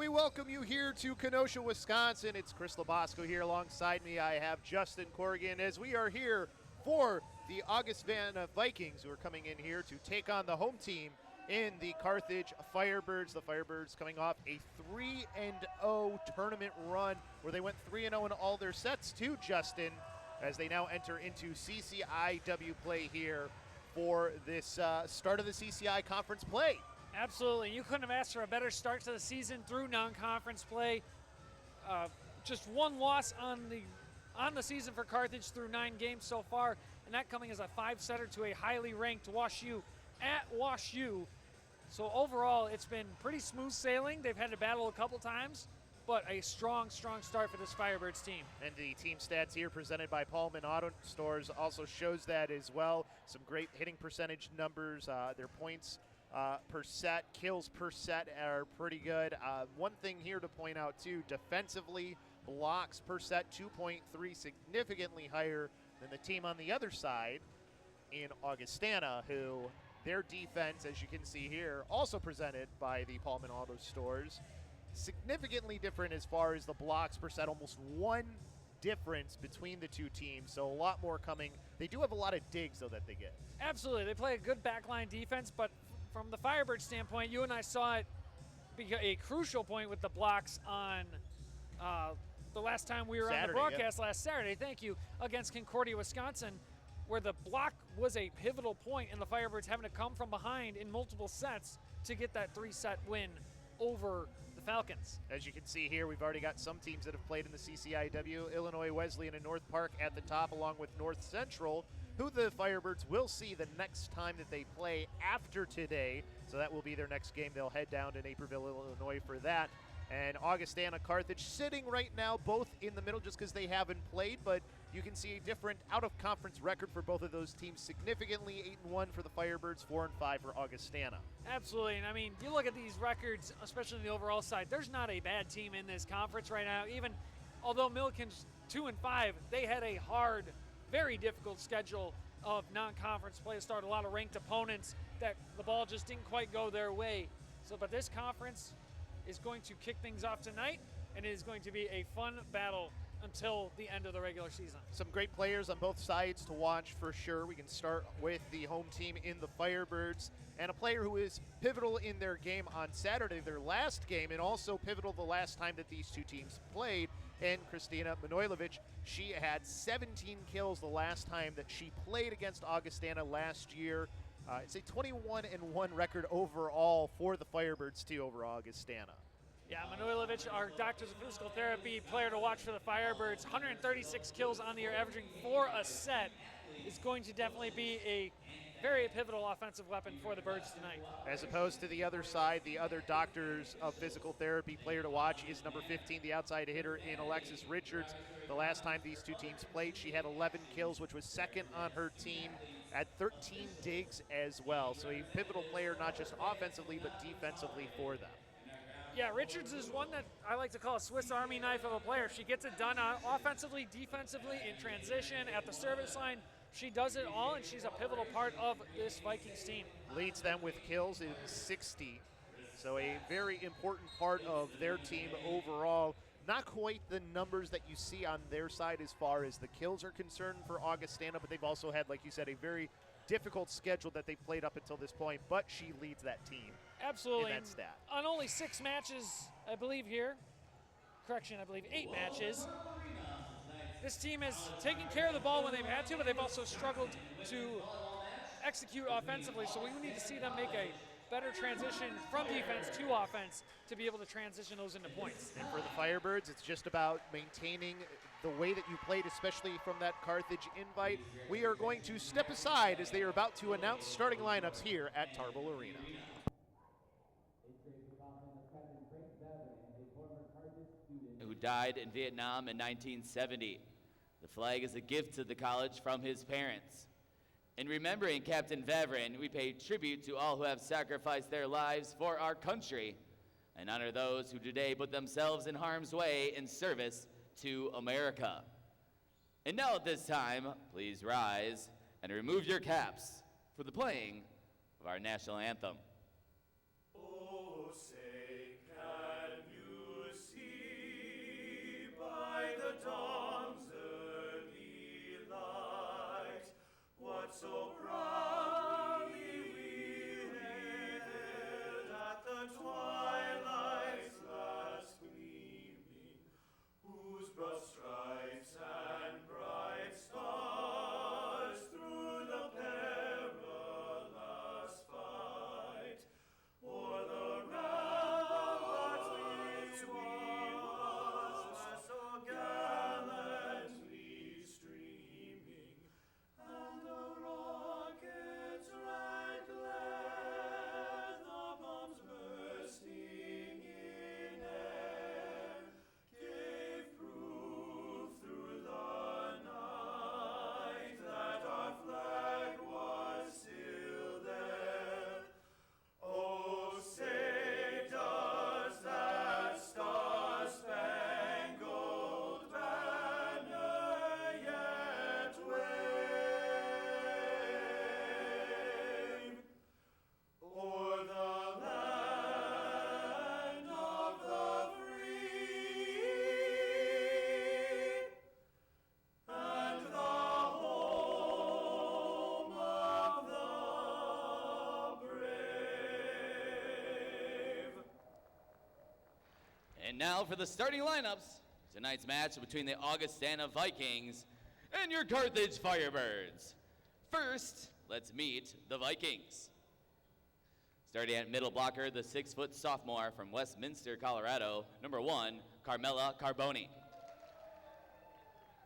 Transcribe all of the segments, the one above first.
We welcome you here to Kenosha, Wisconsin. It's Chris LoBosco here. Alongside me, I have Justin Corrigan as we are here for the Augustana Vikings, who are coming in here to take on the home team in the Carthage Firebirds. The Firebirds coming off a 3-0 tournament run where they went 3-0 in all their sets too, Justin, as they now enter into CCIW play here for this start of the CCI conference play. Absolutely. You couldn't have asked for a better start to the season through non-conference play. Just one loss on the season for Carthage through 9 games so far, and that coming as a 5-setter to a highly ranked Wash U at Wash U. So overall, it's been pretty smooth sailing. They've had to battle a couple times, but a strong start for this Firebirds team. And the team stats here presented by Pullman Auto Stores also shows that as well. Some great hitting percentage numbers. Their points per set, kills per set are pretty good. One thing here to point out too, defensively, blocks per set 2.3, significantly higher than the team on the other side in Augustana, who their defense, as you can see here, also presented by the Pullman Auto Stores, significantly different as far as the blocks per set, almost 1 difference between the two teams, so a lot more coming. They do have a lot of digs though that they get. Absolutely, they play a good backline defense, but from the Firebird standpoint, you and I saw it be a crucial point with the blocks on the last time we were on the broadcast last Saturday, thank you, against Concordia, Wisconsin, where the block was a pivotal point and the Firebirds having to come from behind in multiple sets to get that 3-set win over the Falcons. As you can see here, we've already got some teams that have played in the CCIW, Illinois Wesleyan and North Park at the top, along with North Central, who the Firebirds will see the next time that they play after today. So that will be their next game. They'll head down to Naperville, Illinois for that. And Augustana, Carthage sitting right now both in the middle just because they haven't played, but you can see a different out-of-conference record for both of those teams, significantly 8-1 for the Firebirds, 4-5 for Augustana. Absolutely, and I mean, you look at these records, especially on the overall side, there's not a bad team in this conference right now. Even although Milliken's 2-5, they had a hard, very difficult schedule of non-conference play to start. A lot of ranked opponents that the ball just didn't quite go their way. So, but this conference is going to kick things off tonight, and it is going to be a fun battle until the end of the regular season. Some great players on both sides to watch for sure. We can start with the home team in the Firebirds, and a player who is pivotal in their game on Saturday, their last game, and also pivotal the last time that these two teams played, and Kristina Manojlovic. She had 17 kills the last time that she played against Augustana last year. It's a 21-1 record overall for the Firebirds too over Augustana. Yeah, Manojlovic, our doctors of physical therapy player to watch for the Firebirds, 136 kills on the year, averaging 4 a set, is going to definitely be a very pivotal offensive weapon for the Birds tonight. As opposed to the other side, the other doctors of physical therapy player to watch is number 15, the outside hitter in Alexis Richards. The last time these two teams played, she had 11 kills, which was second on her team at 13 digs as well. So a pivotal player, not just offensively, but defensively for them. Yeah, Richards is one that I like to call a Swiss Army knife of a player. She gets it done offensively, defensively, in transition, at the service line. She does it all, and she's a pivotal part of this Vikings team. Leads them with kills in 60. So a very important part of their team overall. Not quite the numbers that you see on their side as far as the kills are concerned for Augustana, but they've also had, like you said, a very difficult schedule that they've played up until this point, but she leads that team. Absolutely. In that stat. On only 6 matches, I believe here, correction, I believe 8 matches, this team has taken care of the ball when they've had to, but they've also struggled to execute offensively, so we need to see them make a better transition from defense to offense to be able to transition those into points. And for the Firebirds, it's just about maintaining the way that you played, especially from that Carthage invite. We are going to step aside as they are about to announce starting lineups here at Tarble Arena. Who died in Vietnam in 1970. The flag is a gift to the college from his parents. In remembering Captain Vavrin, we pay tribute to all who have sacrificed their lives for our country and honor those who today put themselves in harm's way in service to America. And now at this time, please rise and remove your caps for the playing of our national anthem. Oh, say can you And now for the starting lineups. Tonight's match between the Augustana Vikings and your Carthage Firebirds. First, let's meet the Vikings. Starting at middle blocker, the 6-foot sophomore from Westminster, Colorado, number 1, Carmela Carboni.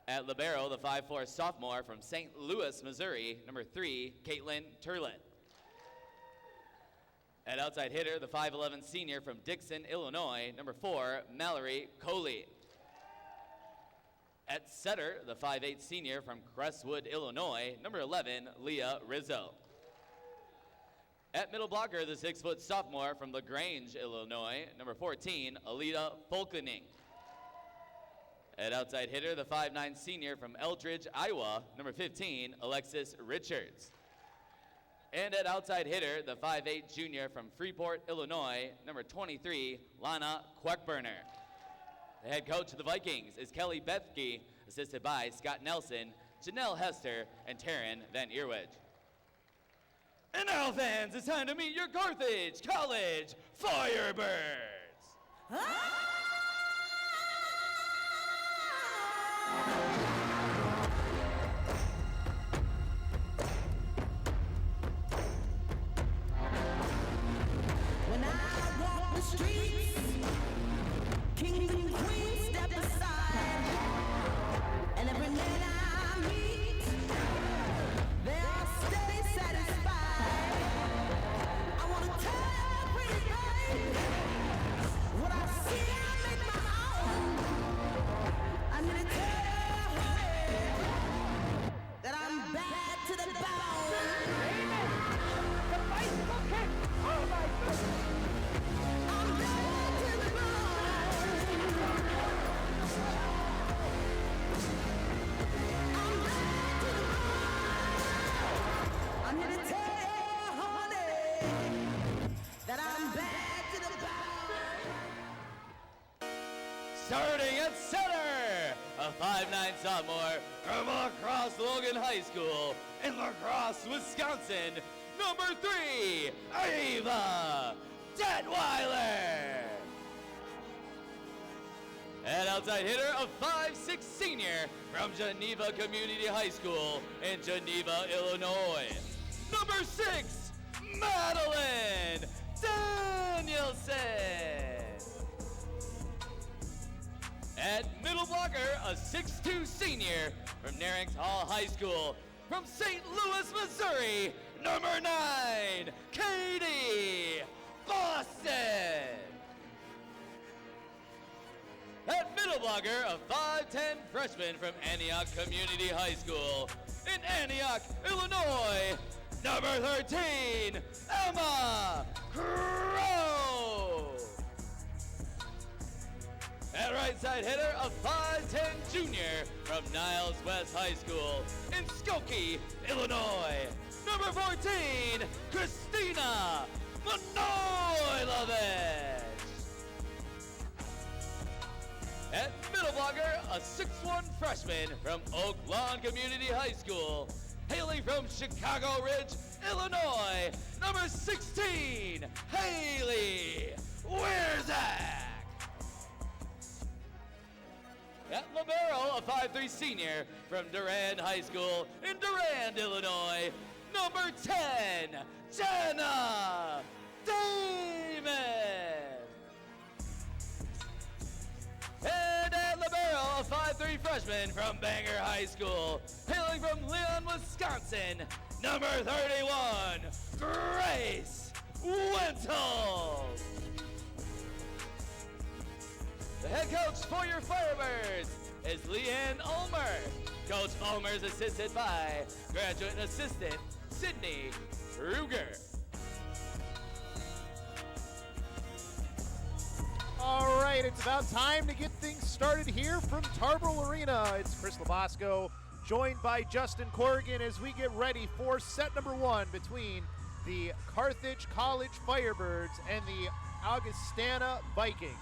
At libero, the 5'4" sophomore from St. Louis, Missouri, number 3, Caitlin Turlett. At outside hitter, the 5'11" senior from Dixon, Illinois, number 4, Mallory Coley. At setter, the 5'8" senior from Crestwood, Illinois, number 11, Leah Rizzo. At middle blocker, the 6-foot sophomore from LaGrange, Illinois, number 14, Alita Folkening. At outside hitter, the 5'9" senior from Eldridge, Iowa, number 15, Alexis Richards. And at outside hitter, the 5'8" junior from Freeport, Illinois, number 23, Lana Queckburner. The head coach of the Vikings is Kelly Bethke, assisted by Scott Nelson, Janelle Hester, and Taryn Van Earwedge. And now, fans, it's time to meet your Carthage College Firebirds. When I walk the streets, kings and queens step aside, and every man I meet, they all stay satisfied. I want to tell pretty baby what I see, I make my own. I'm gonna tell her that I'm bad to the bone. The bicycle kick! Oh my goodness! I'm bad to the bone. I'm bad to the bone. I'm here to tell you, honey, that I'm bad to the bone. Starting at center, a 5'9" sophomore from La Crosse Logan High School in La Crosse, Wisconsin, number 3, Ava Detweiler. At outside hitter, a 5'6" senior from Geneva Community High School in Geneva, Illinois, number 6, Madeline Danielson. At middle blocker, a 6'2" senior from Narings Hall High School from St. Louis, Missouri, number 9, Katie Boston. At middle blocker, a 5'10" freshman from Antioch Community High School in Antioch, Illinois, number 13, Emma Crow. At right side hitter, a 5'10" junior from Niles West High School in Skokie, Illinois, number 14, Christina Manojlovic. At middle blocker, a 6'1" freshman from Oak Lawn Community High School, hailing from Chicago Ridge, Illinois, number 16, Haley Wierzak. At libero, a 5'3" senior from Durand High School in Durand, Illinois, number 10, Jenna Damon. And at libero, a 5'3" freshman from Bangor High School, hailing from Leon, Wisconsin, number 31, Grace Wenzel. The head coach for your Firebirds is Leanne Ulmer. Coach Ulmer is assisted by graduate assistant Sydney Ruger. All right, it's about time to get things started here from Tarble Arena. It's Chris LoBosco, joined by Justin Corrigan as we get ready for set number 1 between the Carthage College Firebirds and the Augustana Vikings.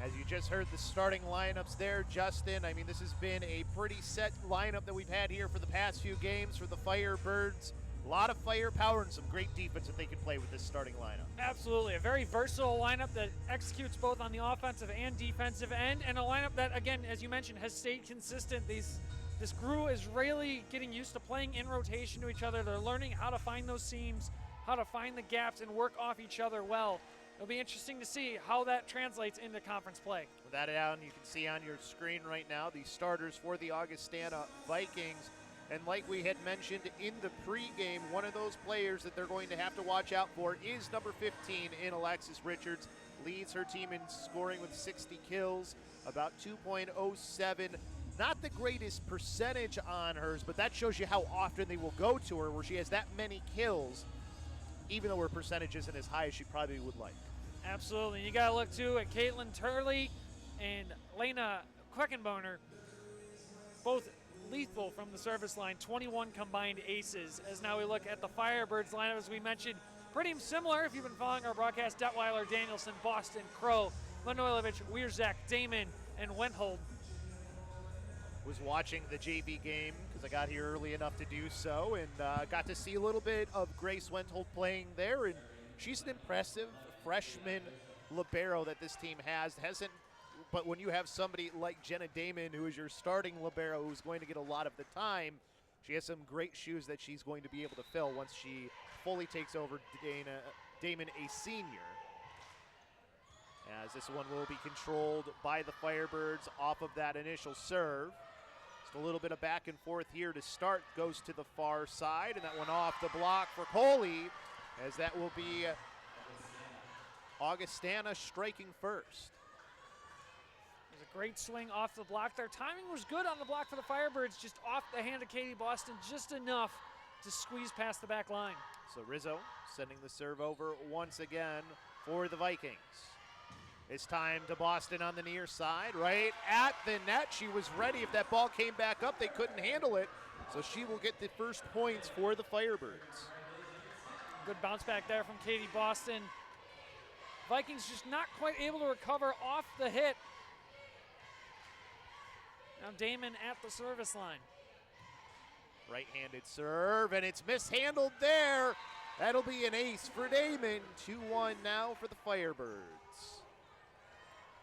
As you just heard the starting lineups there, Justin, I mean, this has been a pretty set lineup that we've had here for the past few games for the Firebirds. A lot of firepower and some great defense that they can play with this starting lineup. Absolutely. A very versatile lineup that executes both on the offensive and defensive end, and a lineup that, again, as you mentioned, has stayed consistent. This crew is really getting used to playing in rotation to each other. They're learning how to find those seams, how to find the gaps, and work off each other well. It'll be interesting to see how that translates into conference play. Without a doubt, you can see on your screen right now the starters for the Augustana Vikings. And like we had mentioned in the pregame, one of those players that they're going to have to watch out for is number 15 in Alexis Richards. Leads her team in scoring with 60 kills, about 2.07. Not the greatest percentage on hers, but that shows you how often they will go to her where she has that many kills, even though her percentage isn't as high as she probably would like. Absolutely. You got to look, too, at Caitlin Turley and Lena Queckenboner, both lethal from the service line, 21 combined aces. As now we look at the Firebirds lineup, as we mentioned, pretty similar if you've been following our broadcast. Detweiler, Danielson, Boston, Crow, Manojlovic, Wierzak, Damon, and Wenthold. Was watching the JV game because I got here early enough to do so, and got to see a little bit of Grace Wenthold playing there, and she's an impressive freshman libero that this team hasn't. But when you have somebody like Jenna Damon, who is your starting libero, who's going to get a lot of the time, she has some great shoes that she's going to be able to fill once she fully takes over Damon, a senior. As this one will be controlled by the Firebirds off of that initial serve. Just a little bit of back and forth here to start. Goes to the far side, and that one off the block for Coley, as that will be Augustana striking first. There's a great swing off the block. Their timing was good on the block for the Firebirds, just off the hand of Katie Boston, just enough to squeeze past the back line. So Rizzo sending the serve over once again for the Vikings. It's time to Boston on the near side, right at the net. She was ready. If that ball came back up, they couldn't handle it. So she will get the first points for the Firebirds. Good bounce back there from Katie Boston. Vikings just not quite able to recover off the hit. Now Damon at the service line. Right-handed serve, and it's mishandled there. That'll be an ace for Damon. 2-1 now for the Firebirds.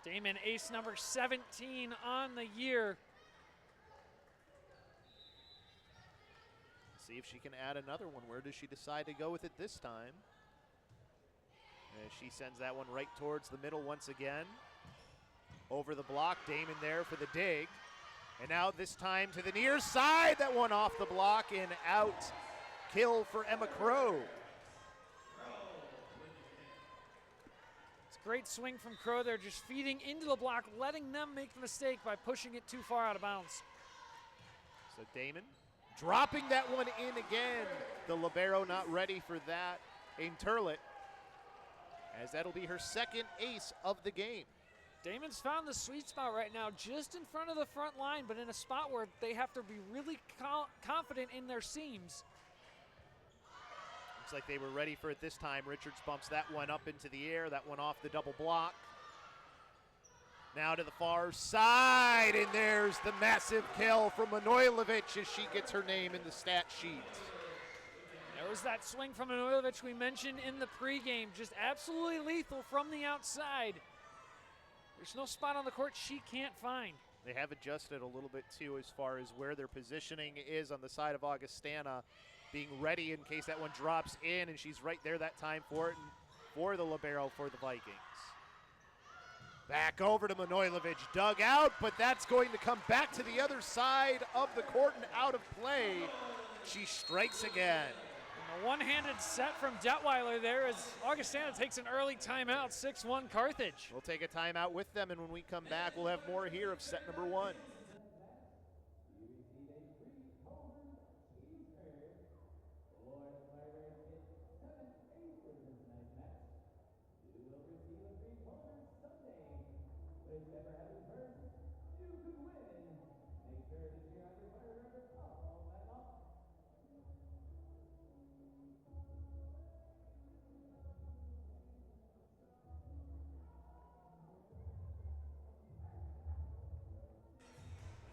Damon, ace number 17 on the year. See if she can add another one. Where does she decide to go with it this time? As she sends that one right towards the middle once again. Over the block, Damon there for the dig. And now this time to the near side. That one off the block and out. Kill for Emma Crow. Great swing from Crow there, just feeding into the block, letting them make the mistake by pushing it too far out of bounds. So Damon dropping that one in again. The libero not ready for that. Aim Turlet, as that'll be her second ace of the game. Damon's found the sweet spot right now, just in front of the front line, but in a spot where they have to be really confident in their seams. Looks like they were ready for it this time. Richards bumps that one up into the air. That one off the double block. Now to the far side, and there's the massive kill from Manojlovic as she gets her name in the stat sheet. There was that swing from Manojlovic we mentioned in the pregame, just absolutely lethal from the outside. There's no spot on the court she can't find. They have adjusted a little bit too as far as where their positioning is on the side of Augustana, being ready in case that one drops in, and she's right there that time for it, and for the libero for the Vikings. Back over to Manojlovic, dug out, but that's going to come back to the other side of the court and out of play. She strikes again. And a one-handed set from Detweiler there as Augustana takes an early timeout, 6-1 Carthage. We'll take a timeout with them, and when we come back, we'll have more here of set number one.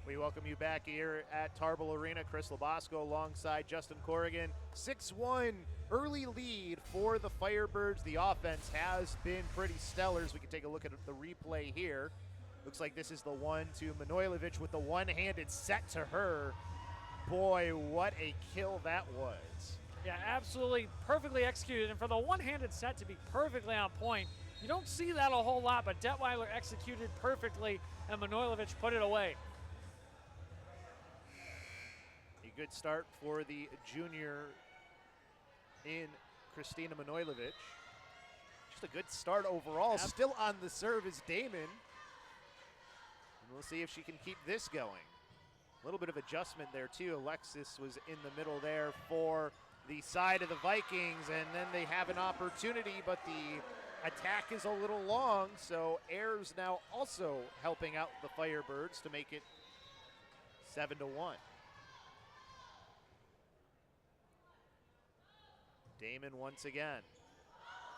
We welcome you back here at Tarble Arena. Chris LoBosco alongside Justin Corrigan. 6-1 early lead for the Firebirds. The offense has been pretty stellar as we can take a look at the replay here. Looks like this is the one to Manojlovic with the one-handed set to her. Boy, what a kill that was. Yeah, absolutely perfectly executed. And for the one-handed set to be perfectly on point, you don't see that a whole lot, but Detweiler executed perfectly, and Manojlovic put it away. A good start for the junior in Christina Manojlovic. Just a good start overall. Yep. Still on the serve is Damon. And we'll see if she can keep this going. A little bit of adjustment there too. Alexis was in the middle there for the side of the Vikings, and then they have an opportunity, but the attack is a little long, so Ayers now also helping out the Firebirds to make it 7-1. Damon once again.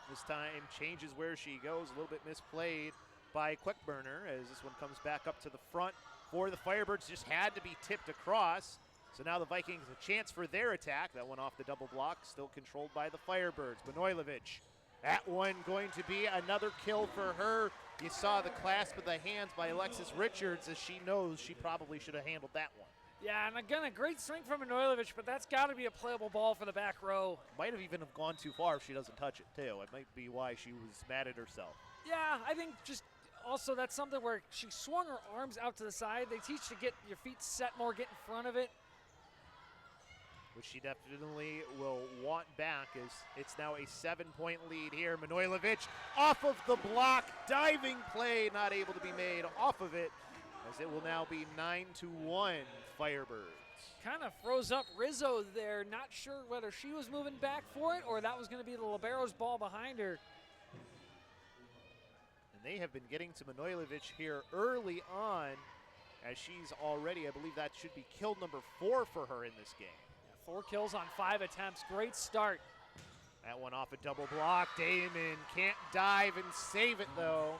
This time changes where she goes, a little bit misplayed by Quickburner as this one comes back up to the front for the Firebirds. Just had to be tipped across. So now the Vikings a chance for their attack. That one off the double block, still controlled by the Firebirds. Manojlovic, that one going to be another kill for her. You saw the clasp of the hands by Alexis Richards as she knows she probably should have handled that one. Yeah, and again, a great swing from Manojlovic, but that's got to be a playable ball for the back row. Might have even have gone too far if she doesn't touch it too. It might be why she was mad at herself. Yeah, I think just also that's something where she swung her arms out to the side. They teach to get your feet set more, get in front of it. Which she definitely will want back as it's now a 7-point lead here. Manojlovic off of the block, diving play not able to be made off of it as it will now be 9-1 Firebirds. Kind of froze up Rizzo there, not sure whether she was moving back for it or that was going to be the libero's ball behind her. And they have been getting to Manojlovic here early on as she's already, I believe that should be kill number 4 for her in this game. 4 kills on 5 attempts. Great start. That one off a double block. Damon can't dive and save it though.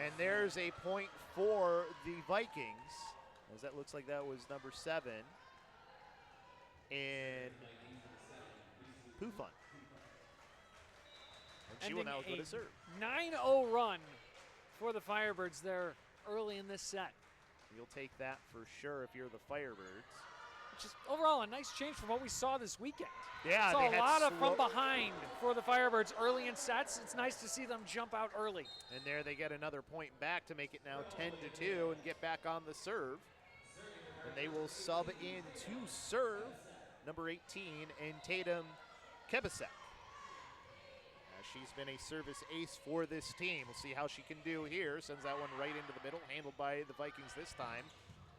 And there's a point for the Vikings, as that looks like that was number 7 in Pufun. And she will now go to serve. 9-0 run for the Firebirds there early in this set. You'll take that for sure if you're the Firebirds. Just overall a nice change from what we saw this weekend. Yeah, saw they a lot had of from behind for the Firebirds early in sets. It's nice to see them jump out early. And there they get another point back to make it now 10-2 and get back on the serve. And they will sub in to serve number 18 and Tatum Kebasek. She's been a service ace for this team. We'll see how she can do here. Sends that one right into the middle, handled by the Vikings this time.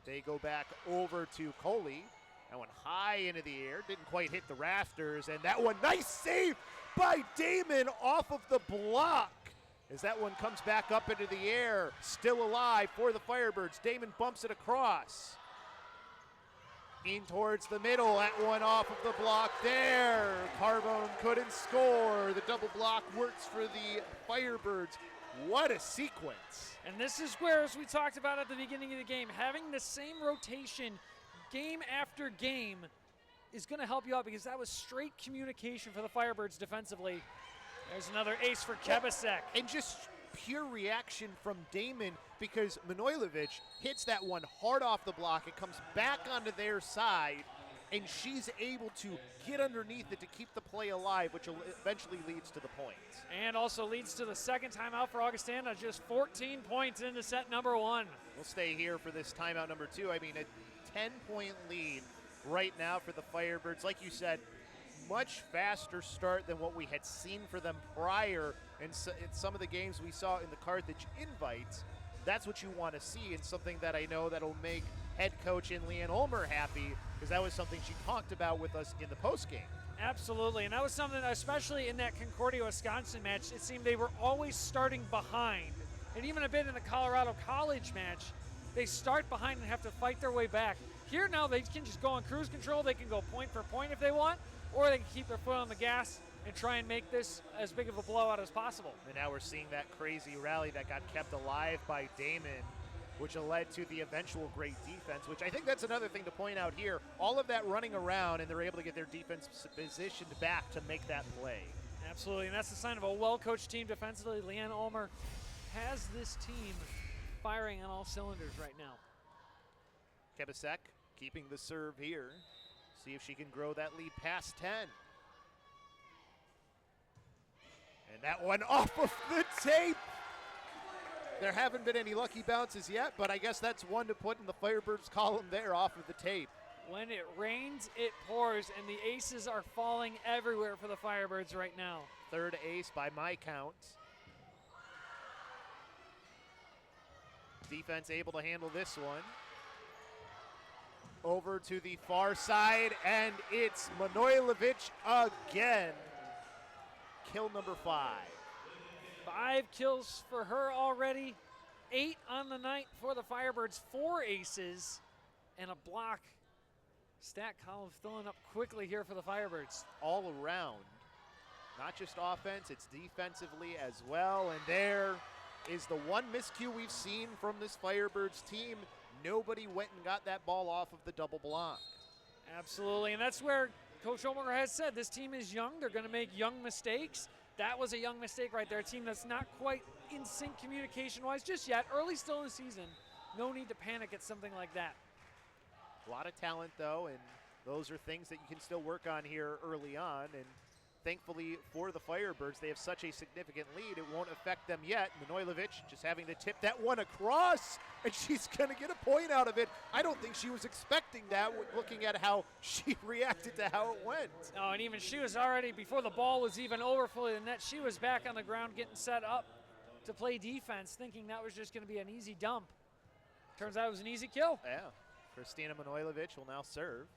They go back over to Coley. That one high into the air, didn't quite hit the rafters, and that one, nice save by Damon off of the block. As that one comes back up into the air, still alive for the Firebirds. Damon bumps it across. In towards the middle, that one off of the block there. Carbone couldn't score. The double block works for the Firebirds. What a sequence. And this is where, as we talked about at the beginning of the game, having the same rotation game after game is going to help you out because that was straight communication for the Firebirds defensively. There's another ace for Kebasek. And just pure reaction from Damon because Manojlovic hits that one hard off the block. It comes back onto their side, and she's able to get underneath it to keep the play alive, which eventually leads to the points. And also leads to the second timeout for Augustana, just 14 points into set number 1. We'll stay here for this timeout number 2. I mean, a 10-point lead right now for the Firebirds. Like you said, much faster start than what we had seen for them prior in some of the games we saw in the Carthage invites. That's what you want to see, and something that I know that'll make head coach and Leanne Ulmer happy, because that was something she talked about with us in the postgame. Absolutely, and that was something, especially in that Concordia-Wisconsin match, it seemed they were always starting behind. And even a bit in the Colorado College match, they start behind and have to fight their way back. Here now they can just go on cruise control. They can go point for point if they want, or they can keep their foot on the gas and try and make this as big of a blowout as possible. And now we're seeing that crazy rally that got kept alive by Damon which led to the eventual great defense, which I think that's another thing to point out here. All of that running around, and they're able to get their defense positioned back to make that play. Absolutely, and that's the sign of a well-coached team defensively. Leanne Ulmer has this team firing on all cylinders right now. Kebasek keeping the serve here. See if she can grow that lead past 10. And that one off of the tape. There haven't been any lucky bounces yet, but I guess that's one to put in the Firebirds column there off of the tape. When it rains, it pours, and the aces are falling everywhere for the Firebirds right now. Third ace by my count. Defense able to handle this one. Over to the far side, and it's Manojlovic again. Kill number 5. 5 kills for her already. 8 on the night for the Firebirds. 4 aces and a block. Stat column filling up quickly here for the Firebirds. All around, not just offense, it's defensively as well. And there is the one miscue we've seen from this Firebirds team. Nobody went and got that ball off of the double block. Absolutely, and that's where Coach Ulmer has said this team is young. They're going to make young mistakes. That was a young mistake right there. A team that's not quite in sync communication-wise just yet. Early still in the season. No need to panic at something like that. A lot of talent, though, and those are things that you can still work on here early on. And thankfully for the Firebirds, they have such a significant lead, it won't affect them yet. Manojlovic just having to tip that one across, and she's going to get a point out of it. I don't think she was expecting that, looking at how she reacted to how it went. Oh, and even she was already, before the ball was even over for the net, she was back on the ground getting set up to play defense, thinking that was just going to be an easy dump. Turns out it was an easy kill. Yeah. Kristina Manojlovic will now serve.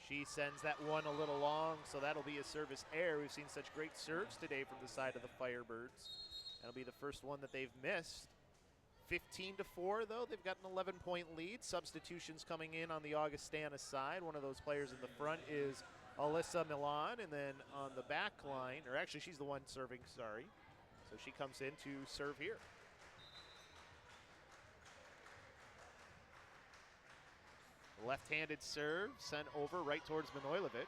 She sends that one a little long, so that'll be a service error. We've seen such great serves today from the side of the Firebirds. That'll be the first one that they've missed. 15-4, though. They've got an 11-point lead. Substitutions coming in on the Augustana side. One of those players in the front is Alyssa Milan, and then on the back line, or actually she's the one serving, sorry. So she comes in to serve here. Left-handed serve sent over right towards Manojlovic.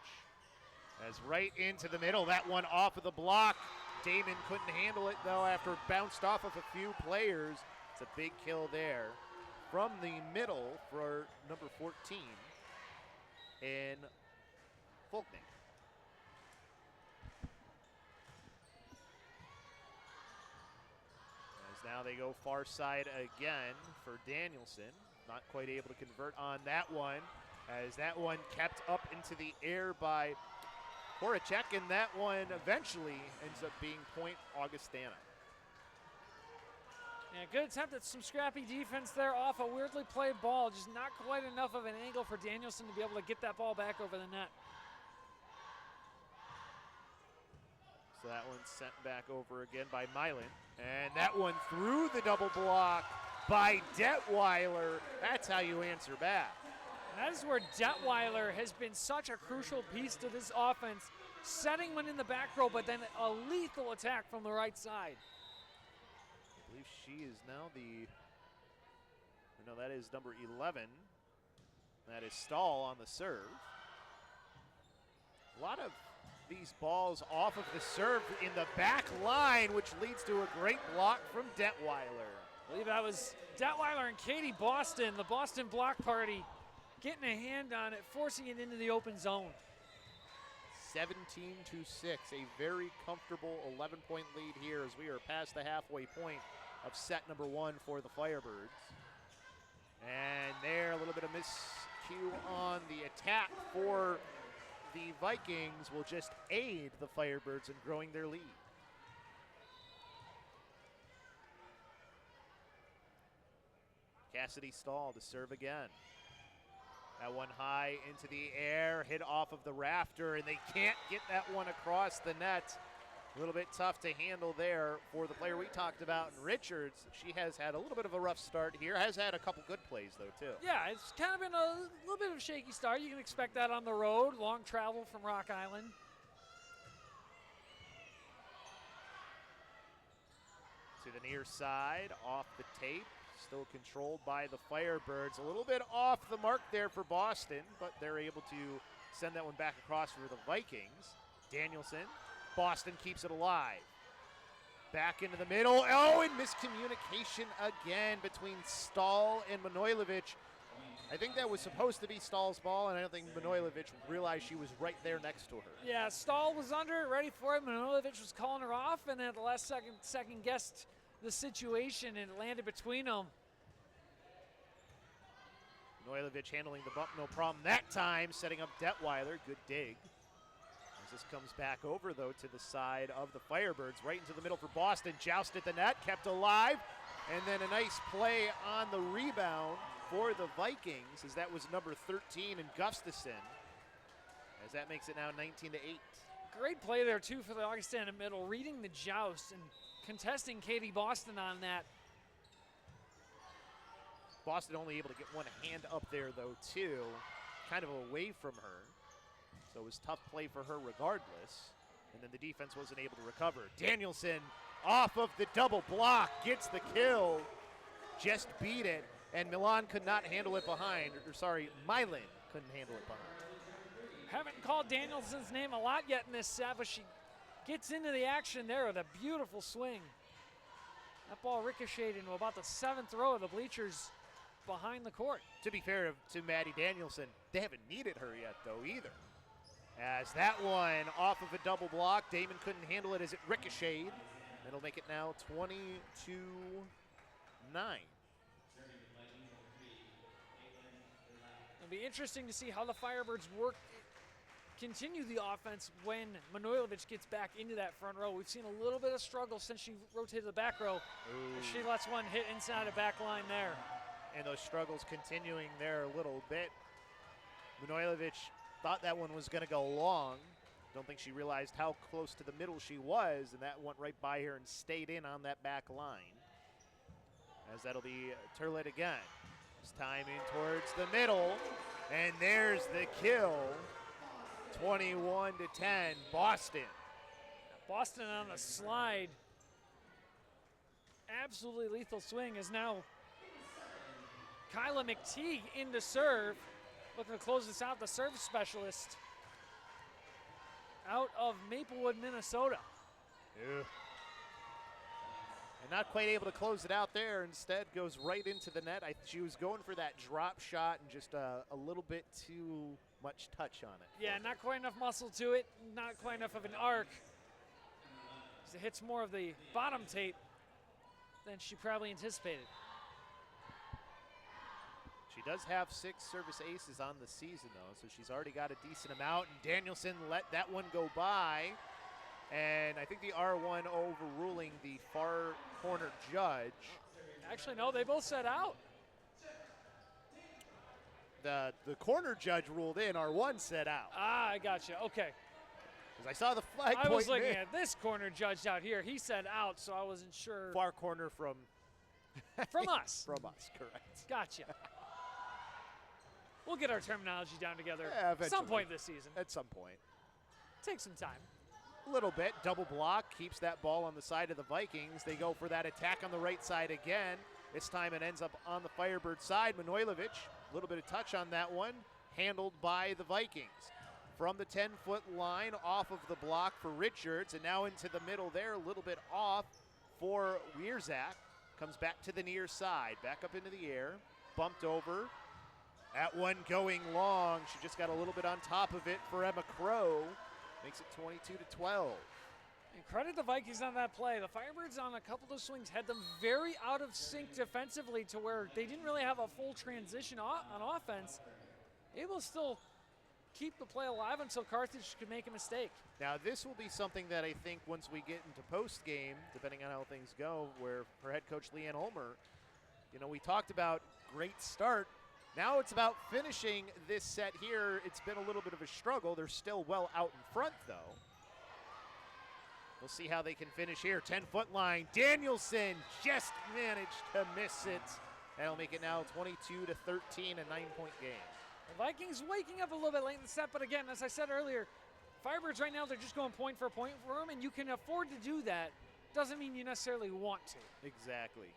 As right into the middle, that one off of the block. Damon couldn't handle it, though, after it bounced off of a few players. It's a big kill there from the middle for number 14 in Fulkning. As now they go far side again for Danielson. Not quite able to convert on that one, as that one kept up into the air by Horacek, and that one eventually ends up being point Augustana. Yeah, good attempt at some scrappy defense there off a weirdly played ball. Just not quite enough of an angle for Danielson to be able to get that ball back over the net. So that one's sent back over again by Mylan, and that one through the double block by Detweiler. That's how you answer back. That is where Detweiler has been such a crucial piece to this offense, setting one in the back row, but then a lethal attack from the right side. I believe she is now that is number 11. That is Stahl on the serve. A lot of these balls off of the serve in the back line, which leads to a great block from Detweiler. I believe that was Detweiler and Katie Boston, the Boston block party, getting a hand on it, forcing it into the open zone. 17-6, a very comfortable 11-point lead here as we are past the halfway point of set number 1 for the Firebirds. And there, a little bit of miscue on the attack for the Vikings will just aid the Firebirds in growing their lead. Cassidy Stahl to serve again. That one high into the air, hit off of the rafter, and they can't get that one across the net. A little bit tough to handle there for the player we talked about, Richards. She has had a little bit of a rough start here, has had a couple good plays, though, too. Yeah, it's kind of been a little bit of a shaky start. You can expect that on the road, long travel from Rock Island. To the near side, off the tape. still controlled by the Firebirds. A little bit off the mark there for Boston, but they're able to send that one back across for the Vikings. Danielson, Boston keeps it alive. Back into the middle. Oh, and miscommunication again between Stahl and Manojlovic. I think that was supposed to be Stahl's ball, and I don't think Manojlovic realized she was right there next to her. Yeah, Stahl was under it, ready for it. Manojlovic was calling her off, and then at the last second guessed the situation, and it landed between them. Manojlovic handling the bump, no problem that time, setting up Detweiler. Good dig. As this comes back over, though, to the side of the Firebirds, right into the middle for Boston. Joust at the net, kept alive, and then a nice play on the rebound for the Vikings, as that was number 13 in Gustafson, as that makes it now 19-8. Great play there, too, for the Augustana middle, reading the joust and contesting Katie Boston on that. Boston only able to get one hand up there, though, too, kind of away from her. So it was tough play for her regardless. And then the defense wasn't able to recover. Danielson off of the double block, gets the kill, just beat it. And Milan could not handle it behind, or sorry, Milan couldn't handle it behind. Haven't called Danielson's name a lot yet in this set, but she gets into the action there with a beautiful swing. That ball ricocheted into about the 7th row of the bleachers behind the court. To be fair to Maddie Danielson, they haven't needed her yet, though, either. As that one off of a double block, Damon couldn't handle it as it ricocheted. It'll make it now 22-9. It'll be interesting to see how the Firebirds continue the offense when Manojlovic gets back into that front row. We've seen a little bit of struggle since she rotated the back row. She lets one hit inside the back line there. And those struggles continuing there a little bit. Manojlovic thought that one was going to go long. Don't think she realized how close to the middle she was, and that went right by her and stayed in on that back line. As that'll be Turlet again. This time in towards the middle, and there's the kill. 21-10, Boston. Boston on the slide. Absolutely lethal swing is now Kyla McTeague in to serve. Looking to close this out, the service specialist out of Maplewood, Minnesota. Ew. And not quite able to close it out there. Instead goes right into the net. She was going for that drop shot and just a little bit too much touch on it. Yeah, not quite enough muscle to it, not quite enough of an arc. It hits more of the bottom tape than she probably anticipated. She does have 6 service aces on the season, though, so she's already got a decent amount. And Danielson let that one go by. And I think the R1 overruling the far corner judge. Actually, no, they both said out. The corner judge ruled in, R1 said out. Ah, I gotcha. Okay. Because I saw the flag I was pointing looking in. at this corner judge out here. He said out, so I wasn't sure. Far corner from From us. From us, correct. Gotcha. We'll get our terminology down together Yeah, at some point this season. At some point. Take some time. A little bit. Double block keeps that ball on the side of the Vikings. They go for that attack on the right side again. This time it ends up on the Firebird side. Manojlovic, a little bit of touch on that one, handled by the Vikings. From the 10-foot line, off of the block for Richards, and now into the middle there, a little bit off for Wierzak. Comes back to the near side, back up into the air, bumped over. That one going long. She just got a little bit on top of it for Emma Crow. Makes it 22-12. And credit the Vikings on that play. The Firebirds on a couple of swings had them very out of sync defensively to where they didn't really have a full transition on offense. Able to still keep the play alive until Carthage could make a mistake. Now this will be something that I think once we get into post game, depending on how things go, where her head coach Leanne Ulmer, we talked about great start. Now it's about finishing this set here. It's been a little bit of a struggle. They're still well out in front, though. We'll see how they can finish here. 10-foot line. Danielson just managed to miss it. That'll make it now 22-13, a 9-point game. The Vikings waking up a little bit late in the set, but again, as I said earlier, Firebirds right now, they're just going point for them, and you can afford to do that. Doesn't mean you necessarily want to. Exactly.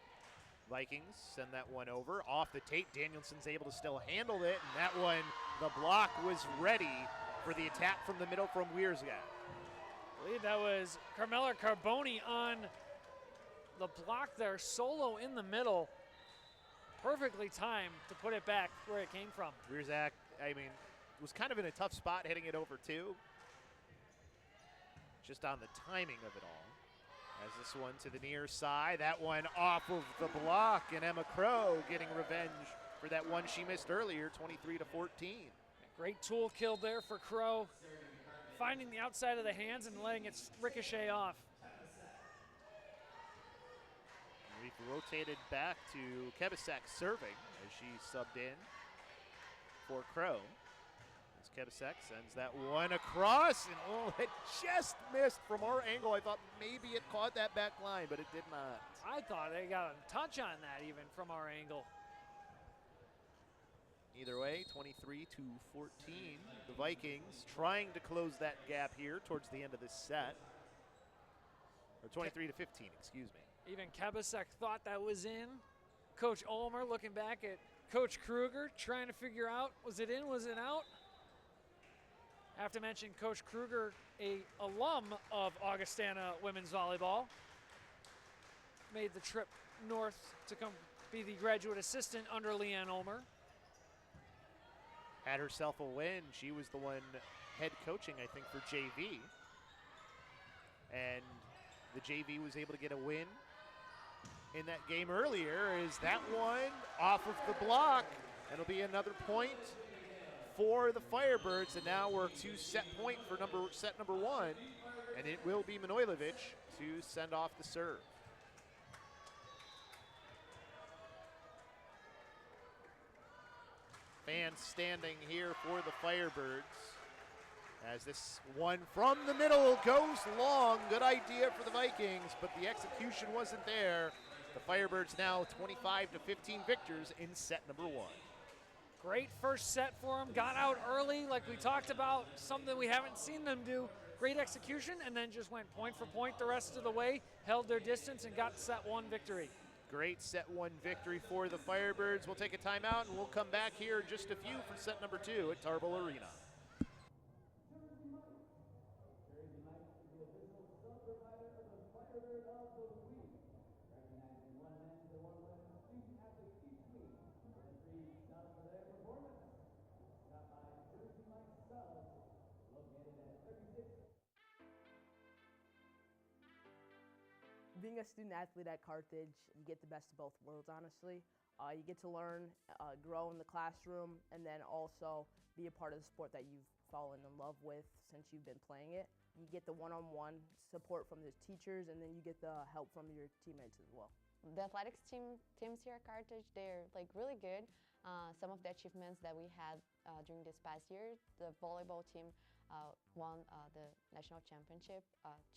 Vikings send that one over. Off the tape, Danielson's able to still handle it, and that one, the block was ready for the attack from the middle from Wiersga. I believe that was Carmela Carboni on the block there, solo in the middle. Perfectly timed to put it back where it came from. Wierzak, I mean, was kind of in a tough spot hitting it over too. Just on the timing of it all. As this one to the near side, that one off of the block, and Emma Crow getting revenge for that one she missed earlier, 23-14. Great tool kill there for Crow, finding the outside of the hands and letting it ricochet off. We've rotated back to Kebasek serving as she subbed in for Crow. As Kebasek sends that one across, and oh, it just missed from our angle. I thought maybe it caught that back line, but it did not. I thought they got a touch on that even from our angle. Either way, 23-14. The Vikings trying to close that gap here towards the end of this set. Or 23-15, excuse me. Even Kebasek thought that was in. Coach Ulmer looking back at Coach Kruger, trying to figure out, was it in, was it out? I have to mention Coach Kruger, a alum of Augustana women's volleyball. Made the trip north to come be the graduate assistant under Leanne Ulmer. Had herself a win. She was the one head coaching, I think, for JV. And the JV was able to get a win in that game earlier. Is that one off of the block? It'll be another point for the Firebirds, and now we're to set point for set number one, and it will be Manojlovic to send off the serve. Fans standing here for the Firebirds as this one from the middle goes long. Good idea for the Vikings, but the execution wasn't there. The Firebirds now 25-15 victors in set number one. Great first set for them. Got out early like we talked about, something we haven't seen them do. Great execution, and then just went point for point the rest of the way, held their distance, and got set one victory. Great set one victory for the Firebirds. We'll take a timeout, and we'll come back here in just a few for set number two at Tarble Arena. Being a student athlete at Carthage, you get the best of both worlds, honestly. You get to learn, grow in the classroom, and then also be a part of the sport that you've fallen in love with since you've been playing it. You get the one-on-one support from the teachers, and then you get the help from your teammates as well. The athletics teams here at Carthage, they're like really good. Some of the achievements that we had during this past year, the volleyball team won the national championship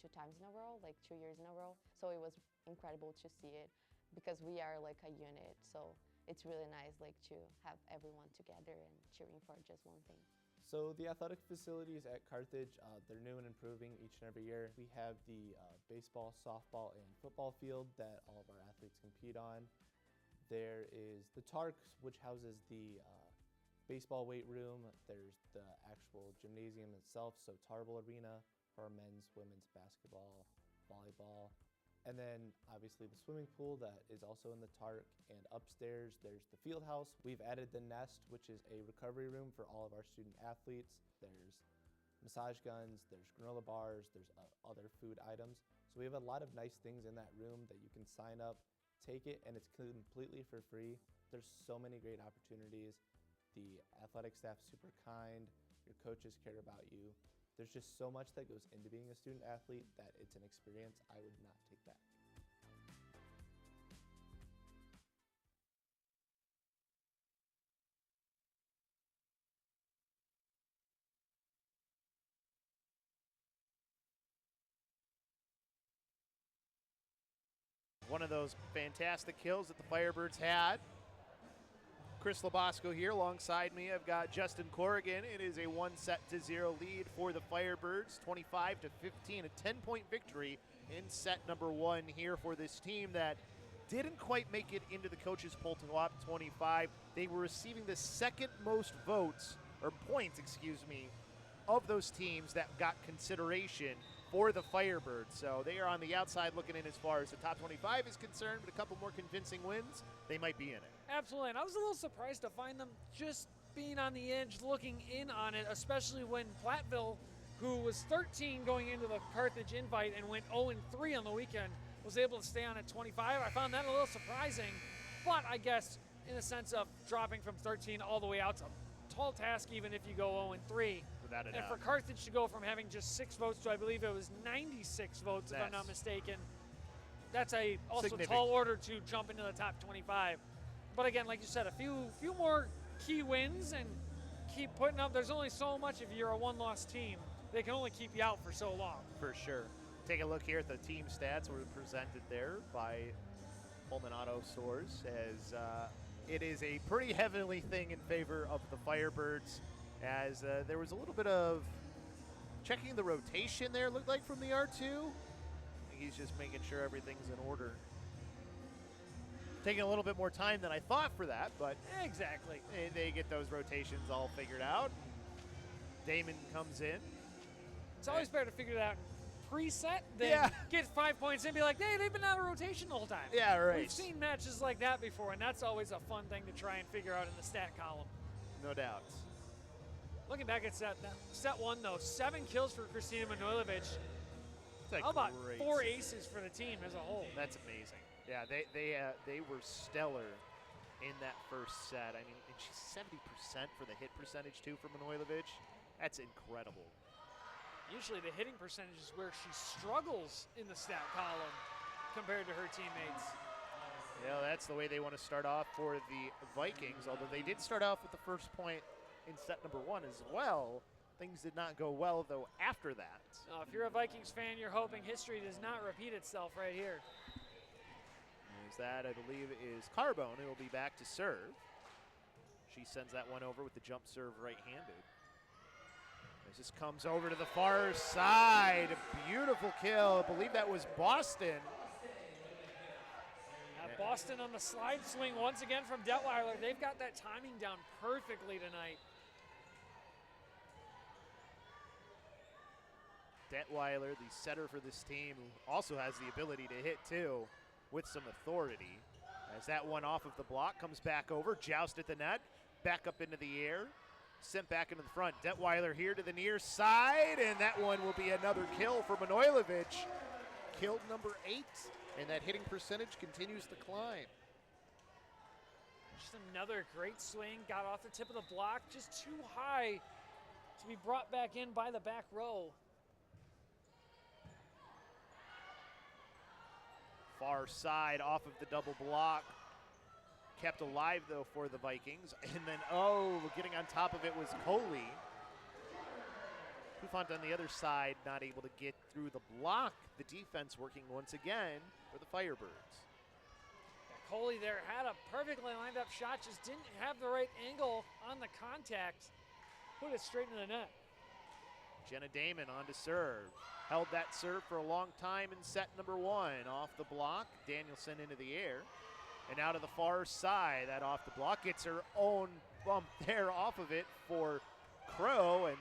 2 times in a row, like 2 years in a row. So it was incredible to see it because we are like a unit. So it's really nice like to have everyone together and cheering for just one thing. So the athletic facilities at Carthage, they're new and improving each and every year. We have the baseball, softball, and football field that all of our athletes compete on. There is the Tark, which houses the baseball weight room. There's the actual gymnasium itself, so Tarble Arena for our men's, women's basketball, volleyball. And then obviously the swimming pool that is also in the Tark. And upstairs there's the field house. We've added the Nest, which is a recovery room for all of our student athletes. There's massage guns, there's granola bars, there's other food items. So we have a lot of nice things in that room that you can sign up, take it, and it's completely for free. There's so many great opportunities. The athletic staff super kind, your coaches care about you. There's just so much that goes into being a student athlete that it's an experience I would not take back. One of those fantastic kills that the Firebirds had. Chris LoBosco here alongside me. I've got Justin Corrigan. It is a 1-0 lead for the Firebirds, 25-15, a 10-point victory in set number one here for this team that didn't quite make it into the coaches' poll to go up 25. They were receiving the second most votes, or points, excuse me, of those teams that got consideration for the Firebirds. So they are on the outside looking in as far as the top 25 is concerned, but a couple more convincing wins, they might be in it. Absolutely, and I was a little surprised to find them just being on the edge, looking in on it, especially when Platteville, who was 13 going into the Carthage invite and went 0-3 on the weekend, was able to stay on at 25. I found that a little surprising, but I guess in the sense of dropping from 13 all the way out to tall task even if you go 0-3. Without a And doubt. for Carthage to go from having just 6 votes to I believe it was 96 votes if I'm not mistaken, that's a also tall order to jump into the top 25. But again, like you said, a few more key wins and keep putting up. There's only so much if you're a one-loss team. They can only keep you out for so long. For sure. Take a look here at the team stats were presented there by Pullman Auto Stores, as it is a pretty heavily thing in favor of the Firebirds, as there was a little bit of checking the rotation there, looked like, from the R2. I think he's just making sure everything's in order. Taking a little bit more time than I thought for that, but Exactly. they get those rotations all figured out. Damon comes in. It's always better to figure it out in preset than get 5 points in and be like, hey, they've been out of rotation the whole time. Yeah, right. We've seen matches like that before, and that's always a fun thing to try and figure out in the stat column. No doubt. Looking back at set 1, though, 7 kills for Kristina Manojlovic. How about 4 aces for the team as a whole? That's amazing. Yeah, they were stellar in that first set. I mean, and she's 70% for the hit percentage, too, for Manojlovic. That's incredible. Usually the hitting percentage is where she struggles in the stat column compared to her teammates. Yeah, that's the way they want to start off for the Vikings, although they did start off with the first point in set number 1 as well. Things did not go well, though, after that. If you're a Vikings fan, you're hoping history does not repeat itself right here. As that, I believe, is Carbone, who will be back to serve. She sends that one over with the jump serve right-handed. As this comes over to the far side, a beautiful kill. I believe that was Boston. Boston on the slide swing once again from Detweiler. They've got that timing down perfectly tonight. Detweiler, the setter for this team, who also has the ability to hit too, with some authority. As that one off of the block comes back over, joust at the net, back up into the air, sent back into the front. Detweiler here to the near side, and that one will be another kill for Manojlovic. Killed number 8, and that hitting percentage continues to climb. Just another great swing, got off the tip of the block, just too high to be brought back in by the back row. Far side off of the double block. Kept alive, though, for the Vikings. And then, getting on top of it was Coley. Pufant on the other side, not able to get through the block. The defense working once again for the Firebirds. Coley there had a perfectly lined up shot, just didn't have the right angle on the contact. Put it straight into the net. Jenna Damon on to serve. Held that serve for a long time in set number 1. Off the block, Danielson into the air. And out of the far side, that off the block gets her own bump there off of it for Crow. And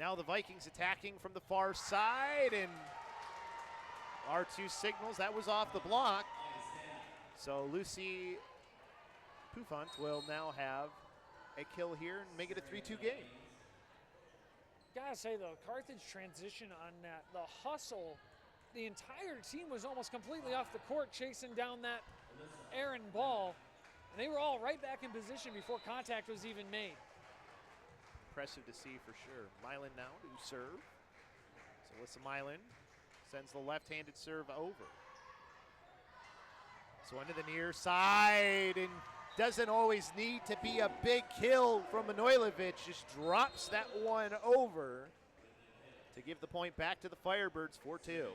now the Vikings attacking from the far side. And R2 signals that was off the block. So Lucy Pufant will now have a kill here and make it a 3-2 game. Gotta say though, Carthage transition on that, the hustle, the entire team was almost completely off the court chasing down that errant ball, and they were all right back in position before contact was even made. Impressive to see for sure. Milan now to serve. So Alyssa Milan sends the left-handed serve over. So into the near side, and doesn't always need to be a big kill from Manojlovic. Just drops that one over to give the point back to the Firebirds, 4-2.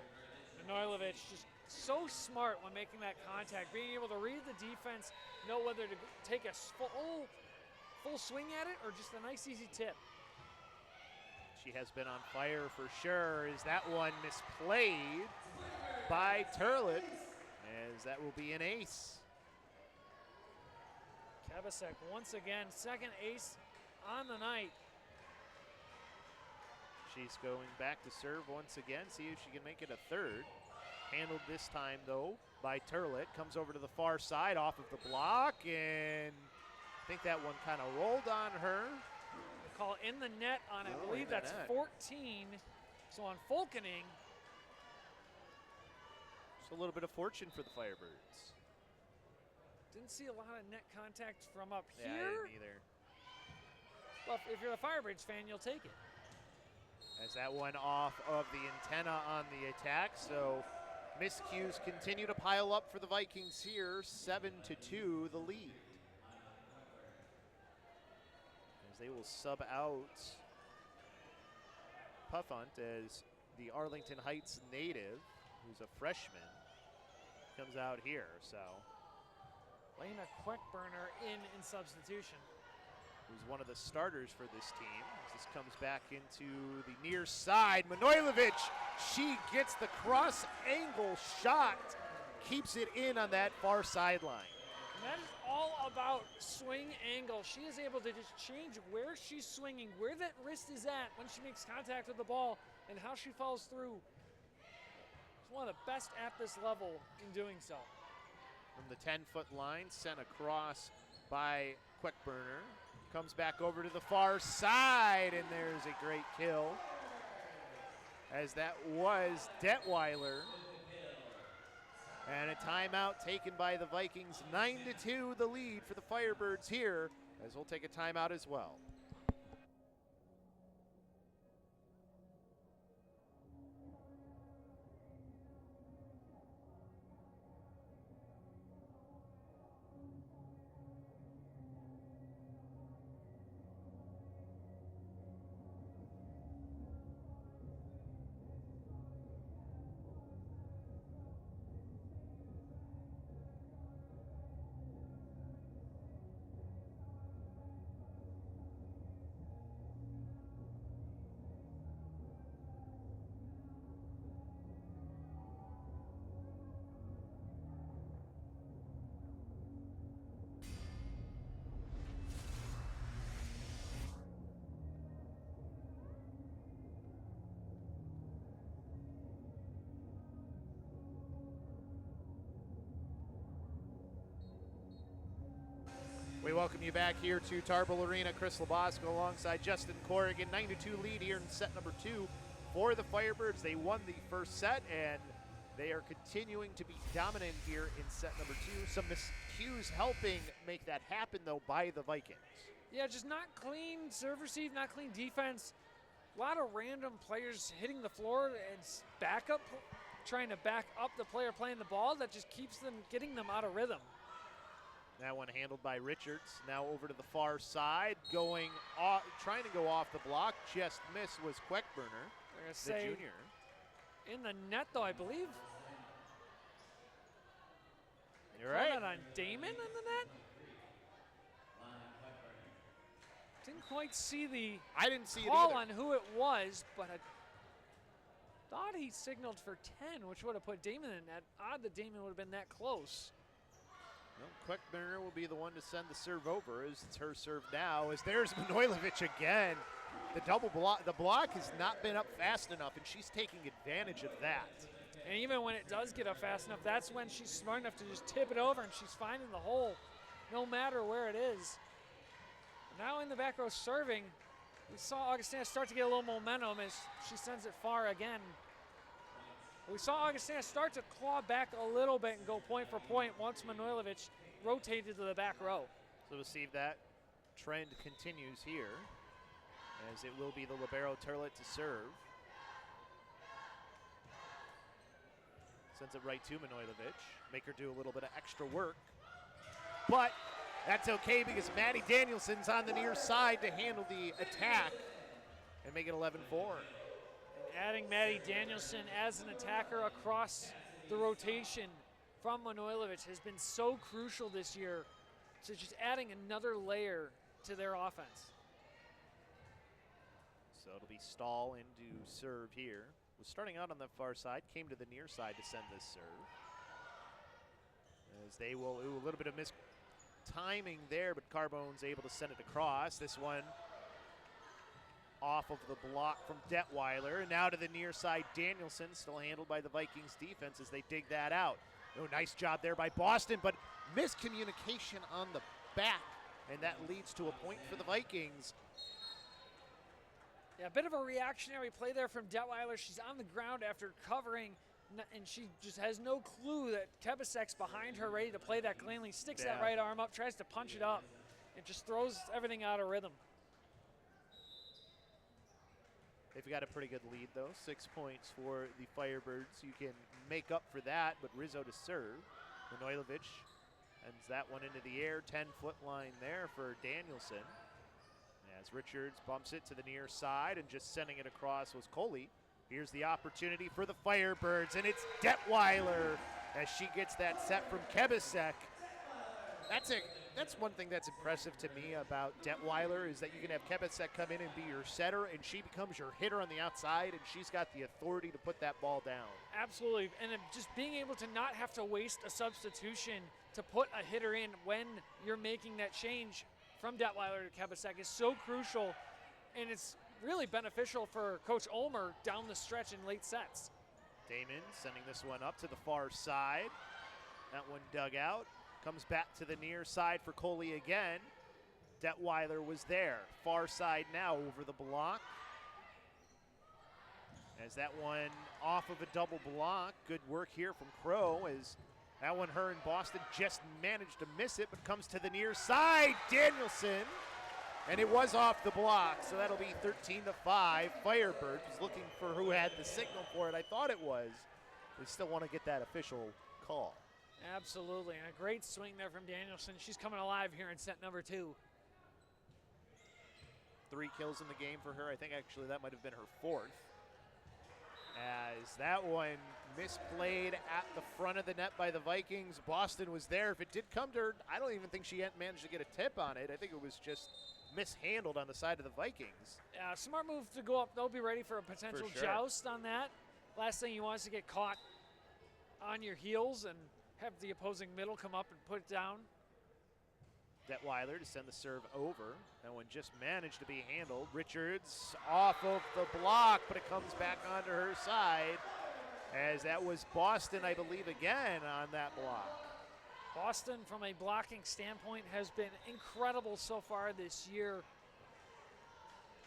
Manojlovic just so smart when making that contact, being able to read the defense, know whether to take a full swing at it or just a nice easy tip. She has been on fire for sure. Is that one misplayed by Turlet? as that will be an ace. Kevasek once again, second ace on the night. She's going back to serve once again, see if she can make it a third. Handled this time, though, by Turlet. Comes over to the far side off of the block, and I think that one kind of rolled on her. The call in the net on, I believe that's 14. So on Fulkening. Just a little bit of fortune for the Firebirds. Didn't see a lot of net contact from up Yeah, I here. didn't either. Well, if you're a Firebirds fan, you'll take it. As that one off of the antenna on the attack, so miscues continue to pile up for the Vikings here, 7-2 the lead. As they will sub out Puffunt as the Arlington Heights native, who's a freshman, comes out here, so. Lena Quickburner in substitution. Who's one of the starters for this team. As this comes back into the near side. Manojlovic, she gets the cross angle shot, keeps it in on that far sideline. And that is all about swing angle. She is able to just change where she's swinging, where that wrist is at when she makes contact with the ball, and how she follows through. She's one of the best at this level in doing so. From the 10-foot line, sent across by Quickburner. Comes back over to the far side, and there's a great kill. As that was Detweiler. And a timeout taken by the Vikings. 9-2 the lead for the Firebirds here, as we'll take a timeout as well. We welcome you back here to Tarble Arena. Chris LoBosco alongside Justin Corrigan. 9-2 lead here in set number 2 for the Firebirds. They won the first set, and they are continuing to be dominant here in set number 2. Some miscues helping make that happen, though, by the Vikings. Yeah, just not clean serve receive, not clean defense. A lot of random players hitting the floor and backup, trying to back up the player playing the ball. That just keeps them, getting them out of rhythm. That one handled by Richards. Now over to the far side, going off, trying to go off the block. Just missed was Quickburner, the junior. In the net, though, I believe. You're right. On Damon in the net. Didn't quite see the I didn't see call it either. on who it was, but I thought he signaled for 10, which would have put Damon in net. Odd that Damon would have been that close. Well, Quickburner will be the one to send the serve over, as it's her serve now, as there's Manojlovic again. The double block, the block has not been up fast enough, and she's taking advantage of that. And even when it does get up fast enough, that's when she's smart enough to just tip it over, and she's finding the hole no matter where it is. Now in the back row serving, we saw Augustana start to get a little momentum as she sends it far again. We saw Augustana start to claw back a little bit and go point for point once Manojlovic rotated to the back row. So we'll see if that trend continues here, as it will be the libero Turlet to serve. Sends it right to Manojlovic. Make her do a little bit of extra work. But that's okay, because Maddie Danielson's on the near side to handle the attack and make it 11-4. Adding Maddie Danielson as an attacker across the rotation from Manojlovic has been so crucial this year. So just adding another layer to their offense. So it'll be Stahl into serve here. Was starting out on the far side, came to the near side to send this serve. As they will, ooh, a little bit of timing there, but Carbone's able to send it across. This one off of the block from Detweiler. And now to the near side, Danielson, still handled by the Vikings defense as they dig that out. Oh, nice job there by Boston, but miscommunication on the back, and that leads to a point for the Vikings. Yeah, a bit of a reactionary play there from Detweiler. She's on the ground after covering, and she just has no clue that Kebesek's behind her ready to play that cleanly. Sticks that right arm up, tries to punch it up. It just throws everything out of rhythm. They've got a pretty good lead, though. 6 points for the Firebirds. You can make up for that, but Rizzo to serve. Manojlovic ends that one into the air. 10-foot line there for Danielson. As Richards bumps it to the near side, and just sending it across was Coley. Here's the opportunity for the Firebirds, and it's Detweiler as she gets that set from Kebesek. That's one thing that's impressive to me about Detweiler is that you can have Kebesek come in and be your setter, and she becomes your hitter on the outside, and she's got the authority to put that ball down. Absolutely, and just being able to not have to waste a substitution to put a hitter in when you're making that change from Detweiler to Kebesek is so crucial, and it's really beneficial for Coach Ulmer down the stretch in late sets. Damon sending this one up to the far side. That one dug out. Comes back to the near side for Coley again. Detweiler was there. Far side now over the block. As that one off of a double block. Good work here from Crow as that one, her and Boston just managed to miss it, but comes to the near side. Danielson. And it was off the block, so that'll be 13-5. Firebirds was looking for who had the signal for it. I thought it was. We still want to get that official call. Absolutely, and a great swing there from Danielson. She's coming alive here in set number 2. 3 kills in the game for her. I think actually that might have been her 4th. As that one misplayed at the front of the net by the Vikings. Boston was there. If it did come to her, I don't even think she had managed to get a tip on it. I think it was just mishandled on the side of the Vikings. Yeah, smart move to go up. They'll be ready for a potential joust on that. Last thing you want is to get caught on your heels and have the opposing middle come up and put it down. Detweiler to send the serve over. That one just managed to be handled. Richards off of the block, but it comes back onto her side. As that was Boston, I believe, again on that block. Boston, from a blocking standpoint, has been incredible so far this year.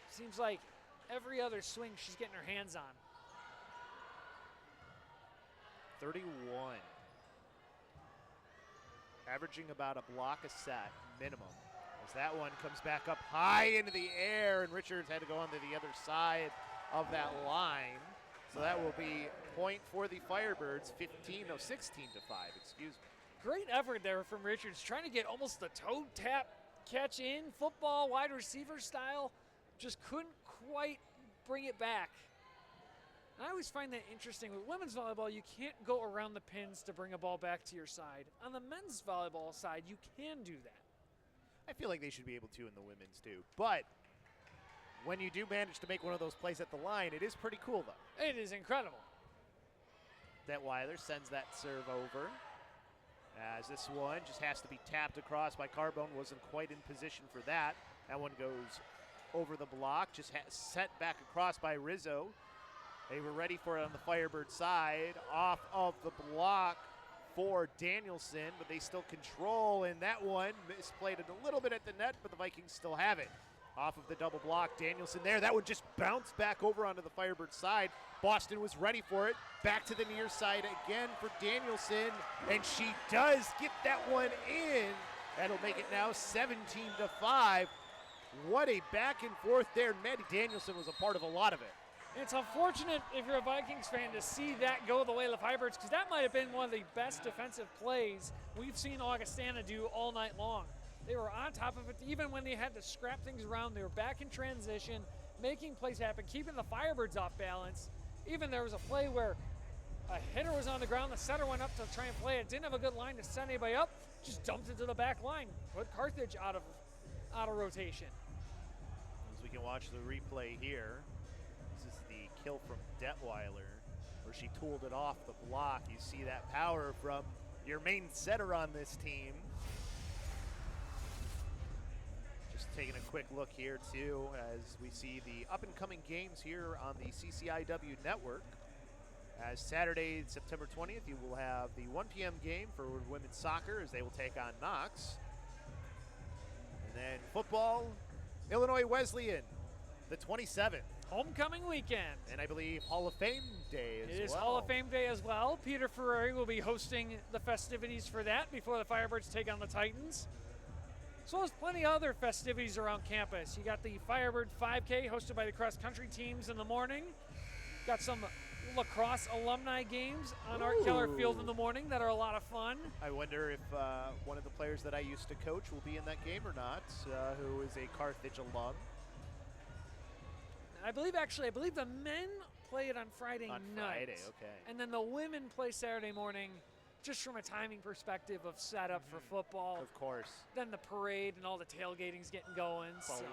Seems like every other swing she's getting her hands on. 31. Averaging about a block a set minimum. As that one comes back up high into the air, and Richards had to go onto the other side of that line. So that will be point for the Firebirds, 16-5, excuse me. Great effort there from Richards, trying to get almost the toe tap catch in, football wide receiver style. Just couldn't quite bring it back. And I always find that interesting. With women's volleyball, you can't go around the pins to bring a ball back to your side. On the men's volleyball side, you can do that. I feel like they should be able to in the women's too. But when you do manage to make one of those plays at the line, it is pretty cool though. It is incredible. Detweiler sends that serve over. As this one just has to be tapped across by Carbone. Wasn't quite in position for that. That one goes over the block, just set back across by Rizzo. They were ready for it on the Firebird side. Off of the block for Danielson, but they still control, and that one misplayed it a little bit at the net, but the Vikings still have it. Off of the double block, Danielson there. That one just bounced back over onto the Firebird side. Boston was ready for it. Back to the near side again for Danielson, and she does get that one in. That'll make it now 17-5. What a back and forth there. Maddie Danielson was a part of a lot of it. It's unfortunate if you're a Vikings fan to see that go the way of the Firebirds, because that might have been one of the best defensive plays we've seen Augustana do all night long. They were on top of it even when they had to scrap things around. They were back in transition, making plays happen, keeping the Firebirds off balance. Even there was a play where a hitter was on the ground, the setter went up to try and play it, didn't have a good line to send anybody up, just dumped it to the back line, put Carthage out of rotation. As we can watch the replay here, this is the kill from Detweiler, where she tooled it off the block. You see that power from your main setter on this team. Just taking a quick look here, too, as we see the up-and-coming games here on the CCIW network. As Saturday, September 20th, you will have the 1 p.m. game for women's soccer as they will take on Knox. And then football, Illinois Wesleyan, the 27th. Homecoming weekend. And I believe Hall of Fame Day as well. It is Hall of Fame Day as well. Peter Ferrari will be hosting the festivities for that before the Firebirds take on the Titans. So there's plenty of other festivities around campus. You got the Firebird 5K hosted by the cross-country teams in the morning. Got some lacrosse alumni games on Art Keller Field in the morning that are a lot of fun. I wonder if one of the players that I used to coach will be in that game or not, who is a Carthage alum. I believe the men play it on Friday night. Friday, okay. And then the women play Saturday morning, just from a timing perspective of setup for football. Of course. Then the parade and all the tailgating's getting going. Well, So.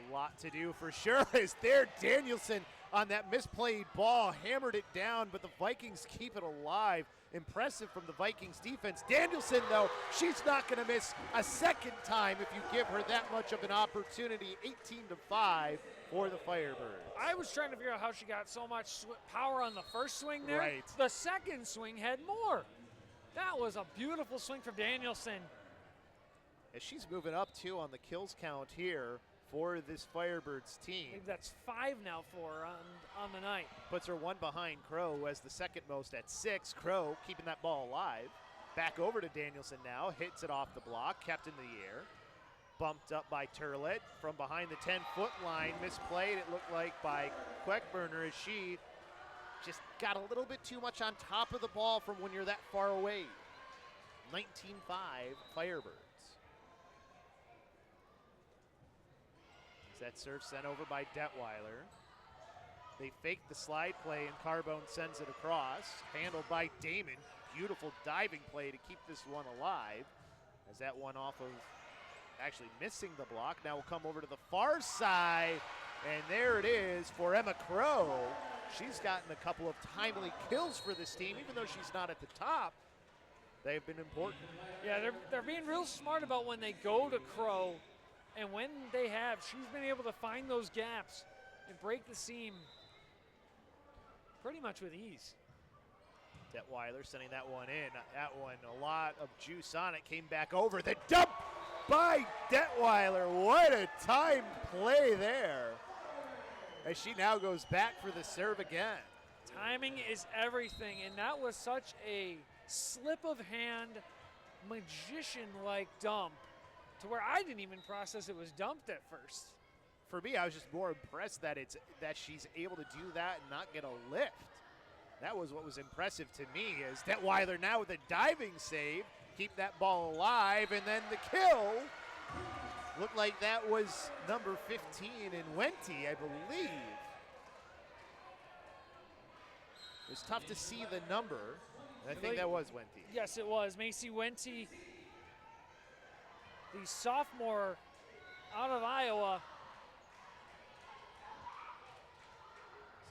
a lot to do for sure. Is there Danielson on that misplayed ball, hammered it down, but the Vikings keep it alive. Impressive from the Vikings defense. Danielson, though, she's not going to miss a second time if you give her that much of an opportunity. 18-5 for the Firebirds. I was trying to figure out how she got so much power on the first swing there. Right. The second swing had more. That was a beautiful swing from Danielson. As she's moving up, too, on the kills count here for this Firebirds I team. think that's 5 now for her on the night. Puts her one behind Crow, who has the second most at 6. Crow keeping that ball alive. Back over to Danielson now. Hits it off the block, kept in the air. Bumped up by Turlett from behind the 10-foot line. Misplayed, it looked like, by Queckburner as she just got a little bit too much on top of the ball from when you're that far away. 19-5 Firebirds. That serve sent over by Detweiler. They fake the slide play and Carbone sends it across. Handled by Damon. Beautiful diving play to keep this one alive. As that one off of actually missing the block. Now we'll come over to the far side. And there it is for Emma Crow. She's gotten a couple of timely kills for this team, even though she's not at the top. They've been important. Yeah, they're being real smart about when they go to Crow. And when they have, she's been able to find those gaps and break the seam pretty much with ease. Detweiler sending that one in. That one, a lot of juice on it. Came back over. The dump by Detweiler. What a time play there. As she now goes back for the serve again. Timing is everything, and that was such a slip of hand, magician-like dump to where I didn't even process it was dumped at first. For me, I was just more impressed that she's able to do that and not get a lift. That was what was impressive to me, is Detweiler now with a diving save, keep that ball alive, and then the kill. Looked like that was number 15 in Wente, I believe. It was tough to see the number. I think that was Wente. Yes, it was. Macy Wente, the sophomore out of Iowa,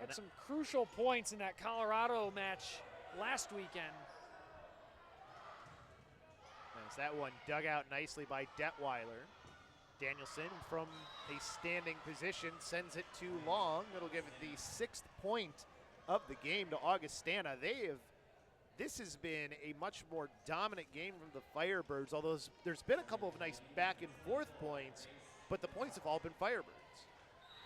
had some crucial points in that Colorado match last weekend. As that one dug out nicely by Detweiler. Danielson from a standing position sends it too long. It'll give it the 6th point of the game to Augustana. This has been a much more dominant game from the Firebirds, although there's been a couple of nice back and forth points, but the points have all been Firebirds.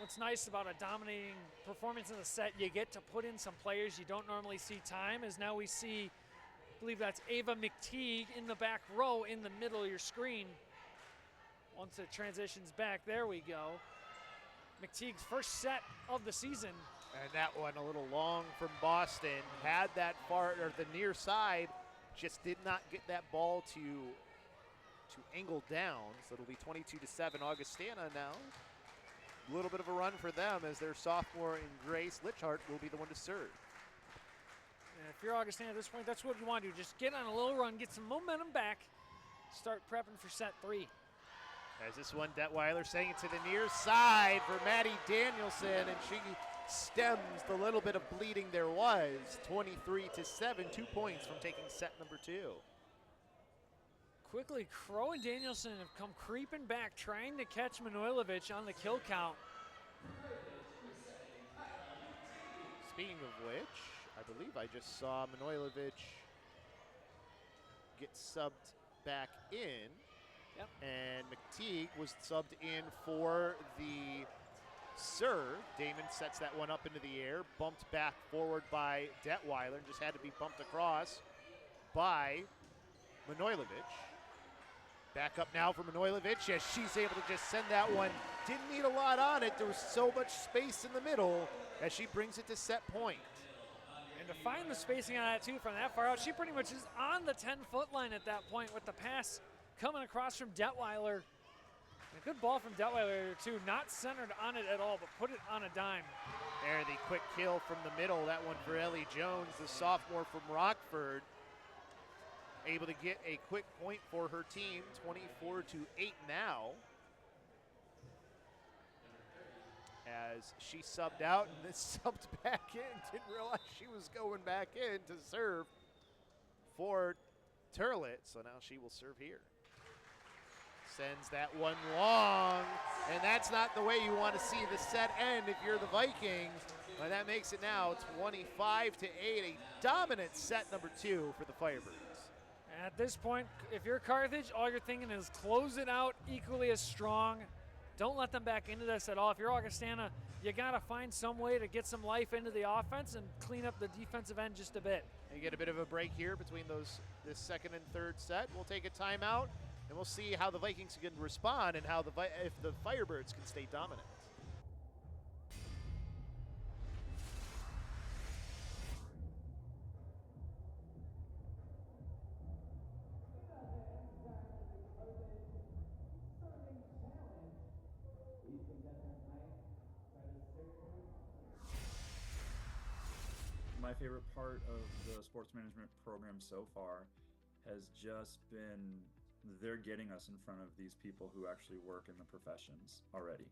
What's nice about a dominating performance in the set, you get to put in some players you don't normally see time, as now we see, I believe that's Ava McTeague in the back row in the middle of your screen. Once it transitions back, there we go. McTeague's first set of the season. And that one a little long from Boston. Had that far, or the near side, just did not get that ball to angle down. So it'll be 22-7 Augustana now. A little bit of a run for them as their sophomore in Grace Lichhart will be the one to serve. And if you're Augustana at this point, that's what you want to do. Just get on a little run, get some momentum back, start prepping for set 3. As this one, Detweiler saying it to the near side for Maddie Danielson, and she stems the little bit of bleeding there was. 23-7, 2 points from taking set number 2. Quickly, Crow and Danielson have come creeping back, trying to catch Manojlovic on the kill count. Speaking of which, I believe I just saw Manojlovic get subbed back in. Yep. And McTeague was subbed in for the serve. Damon sets that one up into the air, bumped back forward by Detweiler, and just had to be bumped across by Manojlovic. Back up now for Manojlovic as she's able to just send that one. Didn't need a lot on it. There was so much space in the middle as she brings it to set point. And to find the spacing on that, too, from that far out, she pretty much is on the 10-foot line at that point with the pass coming across from Detweiler. A good ball from Detweiler, too. Not centered on it at all, but put it on a dime. There, the quick kill from the middle. That one for Ellie Jones, the sophomore from Rockford. Able to get a quick point for her team, 24-8 now. As she subbed out and then subbed back in. Didn't realize she was going back in to serve for Turlet. So now she will serve here. Sends that one long, and that's not the way you want to see the set end if you're the Vikings. And that makes it now 25-8, a dominant set number 2 for the Firebirds. At this point, if you're Carthage, all you're thinking is close it out equally as strong. Don't let them back into this at all. If you're Augustana, you got to find some way to get some life into the offense and clean up the defensive end just a bit. You get a bit of a break here between this second and third set. We'll take a timeout, and we'll see how the Vikings can respond and how if the Firebirds can stay dominant. My favorite part of the sports management program so far has just been they're getting us in front of these people who actually work in the professions already.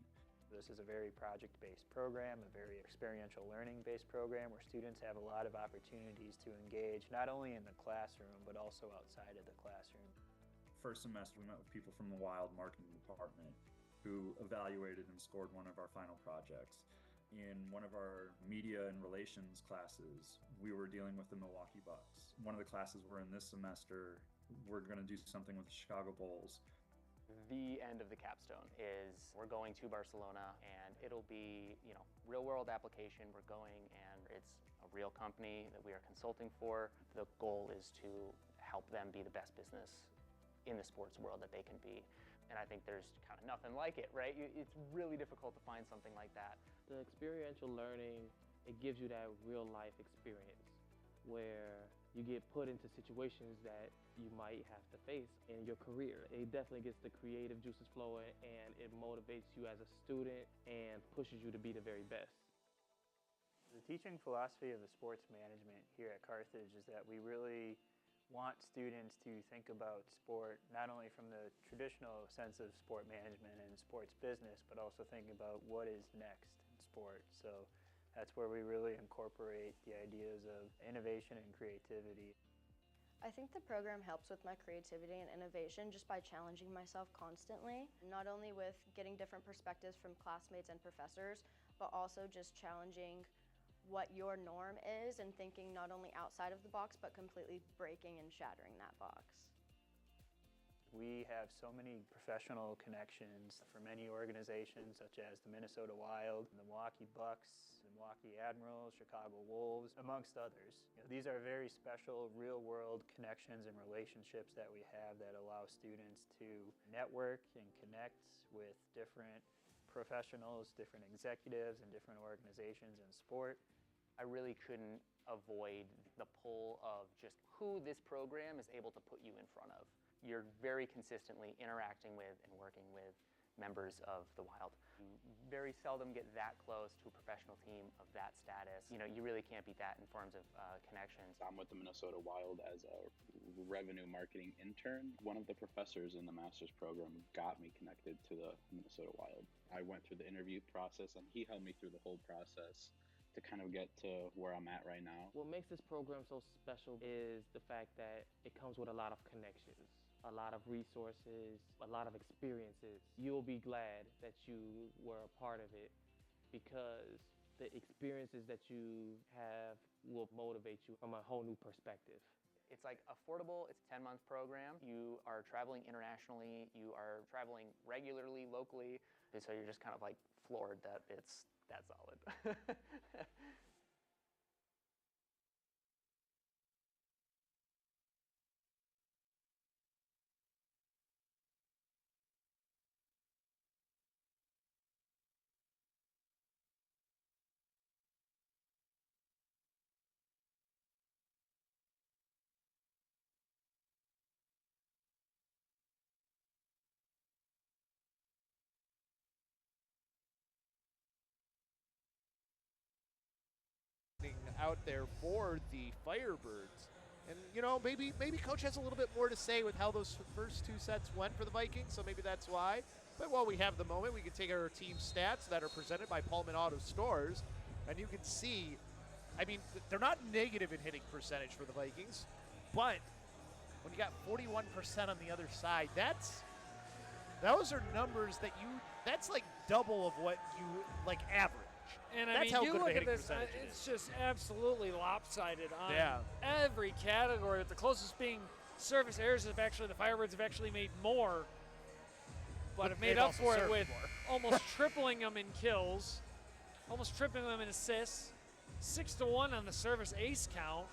This is a very project-based program, a very experiential learning-based program where students have a lot of opportunities to engage not only in the classroom but also outside of the classroom. First semester we met with people from the Wild marketing department who evaluated and scored one of our final projects. In one of our media and relations classes, we were dealing with the Milwaukee Bucks. One of the classes we're in this semester, we're going to do something with the Chicago Bulls. The end of the capstone is we're going to Barcelona, and it'll be, real world application. We're going, and it's a real company that we are consulting for. The goal is to help them be the best business in the sports world that they can be. And I think there's kind of nothing like it, right? It's really difficult to find something like that. The experiential learning, it gives you that real life experience where you get put into situations that you might have to face in your career. It definitely gets the creative juices flowing, and it motivates you as a student and pushes you to be the very best. The teaching philosophy of the sports management here at Carthage is that we really want students to think about sport not only from the traditional sense of sport management and sports business, but also think about what is next in sport. So that's where we really incorporate the ideas of innovation and creativity. I think the program helps with my creativity and innovation just by challenging myself constantly, not only with getting different perspectives from classmates and professors, but also just challenging what your norm is and thinking not only outside of the box, but completely breaking and shattering that box. We have so many professional connections for many organizations such as the Minnesota Wild, the Milwaukee Bucks, the Milwaukee Admirals, Chicago Wolves, amongst others. These are very special real-world connections and relationships that we have that allow students to network and connect with different professionals, different executives, and different organizations in sport. I really couldn't avoid the pull of just who this program is able to put you in front of. You're very consistently interacting with and working with members of the Wild. You very seldom get that close to a professional team of that status. You really can't beat that in terms of connections. I'm with the Minnesota Wild as a revenue marketing intern. One of the professors in the master's program got me connected to the Minnesota Wild. I went through the interview process, and he held me through the whole process to kind of get to where I'm at right now. What makes this program so special is the fact that it comes with a lot of connections. a lot of resources, a lot of experiences. You'll be glad that you were a part of it because the experiences that you have will motivate you from a whole new perspective. It's like affordable, it's a 10-month program. You are traveling internationally, you are traveling regularly, locally, and so you're just kind of like floored that it's that solid. Out there for the Firebirds. And, you know, maybe Coach has a little bit more to say with how those first two sets went for the Vikings, so maybe that's why. But while we have the moment, we can take our team stats that are presented by Pullman Auto Stores, and you can see, I mean, they're not negative in hitting percentage for the Vikings, but when you got 41% on the other side, those are numbers that's like double of what you, like, average. And That's I mean, how you good of a look at hitting this, percentage it it's just absolutely lopsided on Yeah. every category, with the closest being service errors. The Firebirds have actually made more, but have made they've up also for it served with more. almost tripling them in kills, almost tripling them in assists, 6-1 on the service ace count.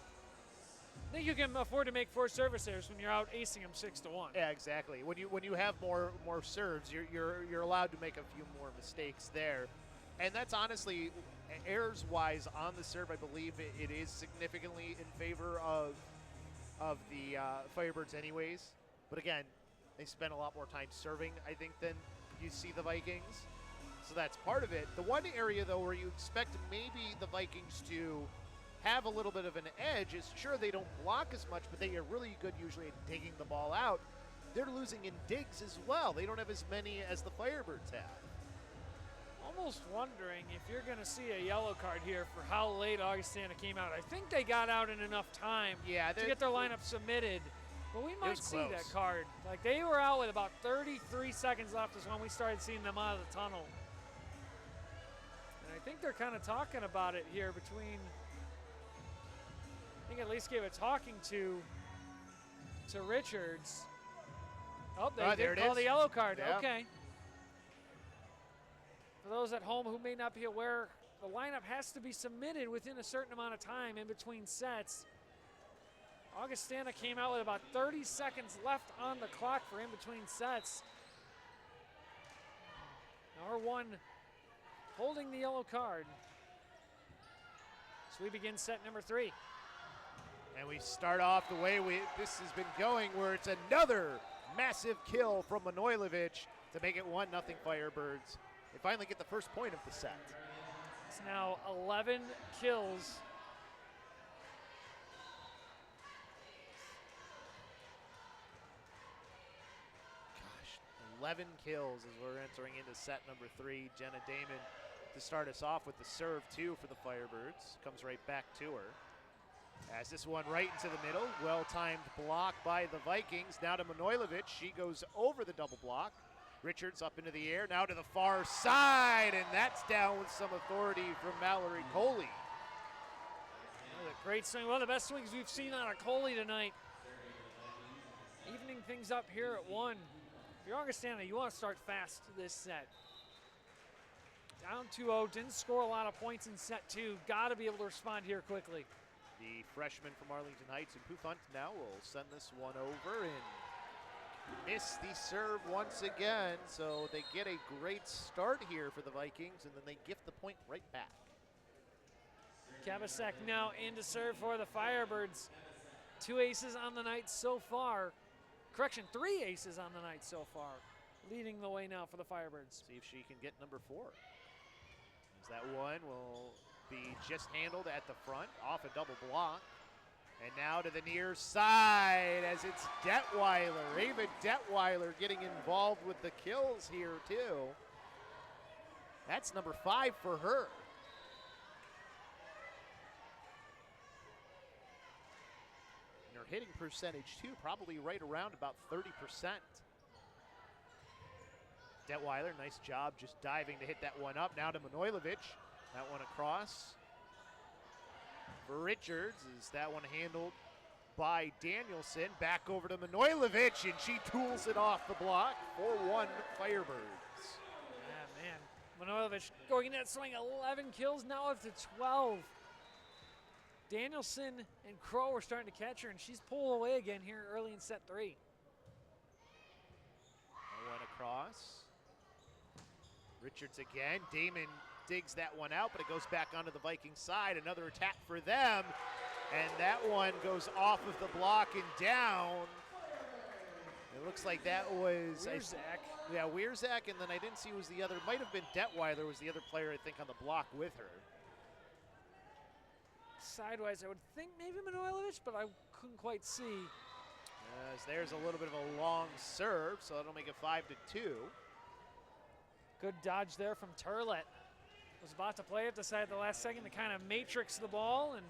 I think you can afford to make 4 service errors when you're out acing them 6-1. Yeah, exactly. When you have more serves, you're allowed to make a few more mistakes there. And that's honestly, errors-wise on the serve, I believe it is significantly in favor of the Firebirds anyways. But again, they spend a lot more time serving, I think, than you see the Vikings. So that's part of it. The one area, though, where you expect maybe the Vikings to have a little bit of an edge is, sure, they don't block as much, but they are really good usually at digging the ball out. They're losing in digs as well. They don't have as many as the Firebirds have. Almost wondering if you're going to see a yellow card here for how late Augustana came out. I think they got out in enough time to get their lineup submitted, but we might see that card. Like, they were out with about 33 seconds left is when we started seeing them out of the tunnel. And I think they're kind of talking about it here between, I think at least gave a talking to Richards. Oh, they did call the yellow card. Yeah. Okay. For those at home who may not be aware, the lineup has to be submitted within a certain amount of time in between sets. Augustana came out with about 30 seconds left on the clock for in between sets. R1 holding the yellow card. So we begin set number 3. And we start off the way this has been going, where it's another massive kill from Manojlovic to make it 1-0 Firebirds. They finally get the first point of the set. It's now 11 kills. Gosh, 11 kills as we're entering into set number 3. Jenna Damon to start us off with the serve, too, for the Firebirds. Comes right back to her. As this one right into the middle. Well-timed block by the Vikings. Now to Manojlovic. She goes over the double block. Richards up into the air, now to the far side, and that's down with some authority from Mallory Coley. Great swing, one of the best swings we've seen out of Coley tonight. Evening things up here at 1. If you're Augustana, you want to start fast this set. Down 2-0, didn't score a lot of points in set 2. Got to be able to respond here quickly. The freshman from Arlington Heights and Pufunt now will send this one over and miss the serve once again, so they get a great start here for the Vikings, and then they gift the point right back. Kabasek now in to serve for the Firebirds. 2 aces on the night so far. Correction, 3 aces on the night so far. Leading the way now for the Firebirds. See if she can get number 4. As that one will be just handled at the front, off a double block. And now to the near side as it's Detweiler. Ava Detweiler getting involved with the kills here too. That's number 5 for her. In her hitting percentage too, probably right around about 30%. Detweiler, nice job just diving to hit that one up. Now to Manojlovic. That one across for Richards. Is that one handled by Danielson. Back over to Manojlovic, and she tools it off the block. 4-1 Firebirds. Yeah, man. Manojlovic going in that swing, 11 kills, now up to 12. Danielson and Crow are starting to catch her, and she's pulled away again here early in set 3. That one across. Richards again. Damon digs that one out, but it goes back onto the Viking side. Another attack for them, and that one goes off of the block and down. It looks like that was Wierzak. Yeah, Wierzak, and then I didn't see who was the other. Might have been Detweiler was the other player, I think, on the block with her. Sidewise, I would think maybe Manojlovic, but I couldn't quite see. As there's a little bit of a long serve, so that'll make it 5-2. Good dodge there from Turlet. Was about to play it, decided the last second to kind of matrix the ball, and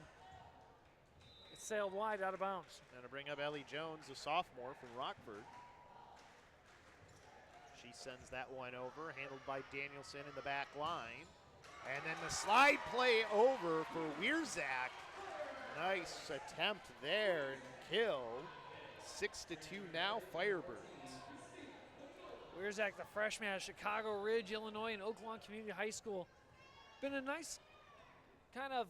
it sailed wide out of bounds. Going to bring up Ellie Jones, a sophomore from Rockford. She sends that one over, handled by Danielson in the back line. And then the slide play over for Wierzak. Nice attempt there and kill. 6-2 now, Firebirds. Wierzak, the freshman at Chicago Ridge, Illinois, and Oaklawn Community High School. Been a nice kind of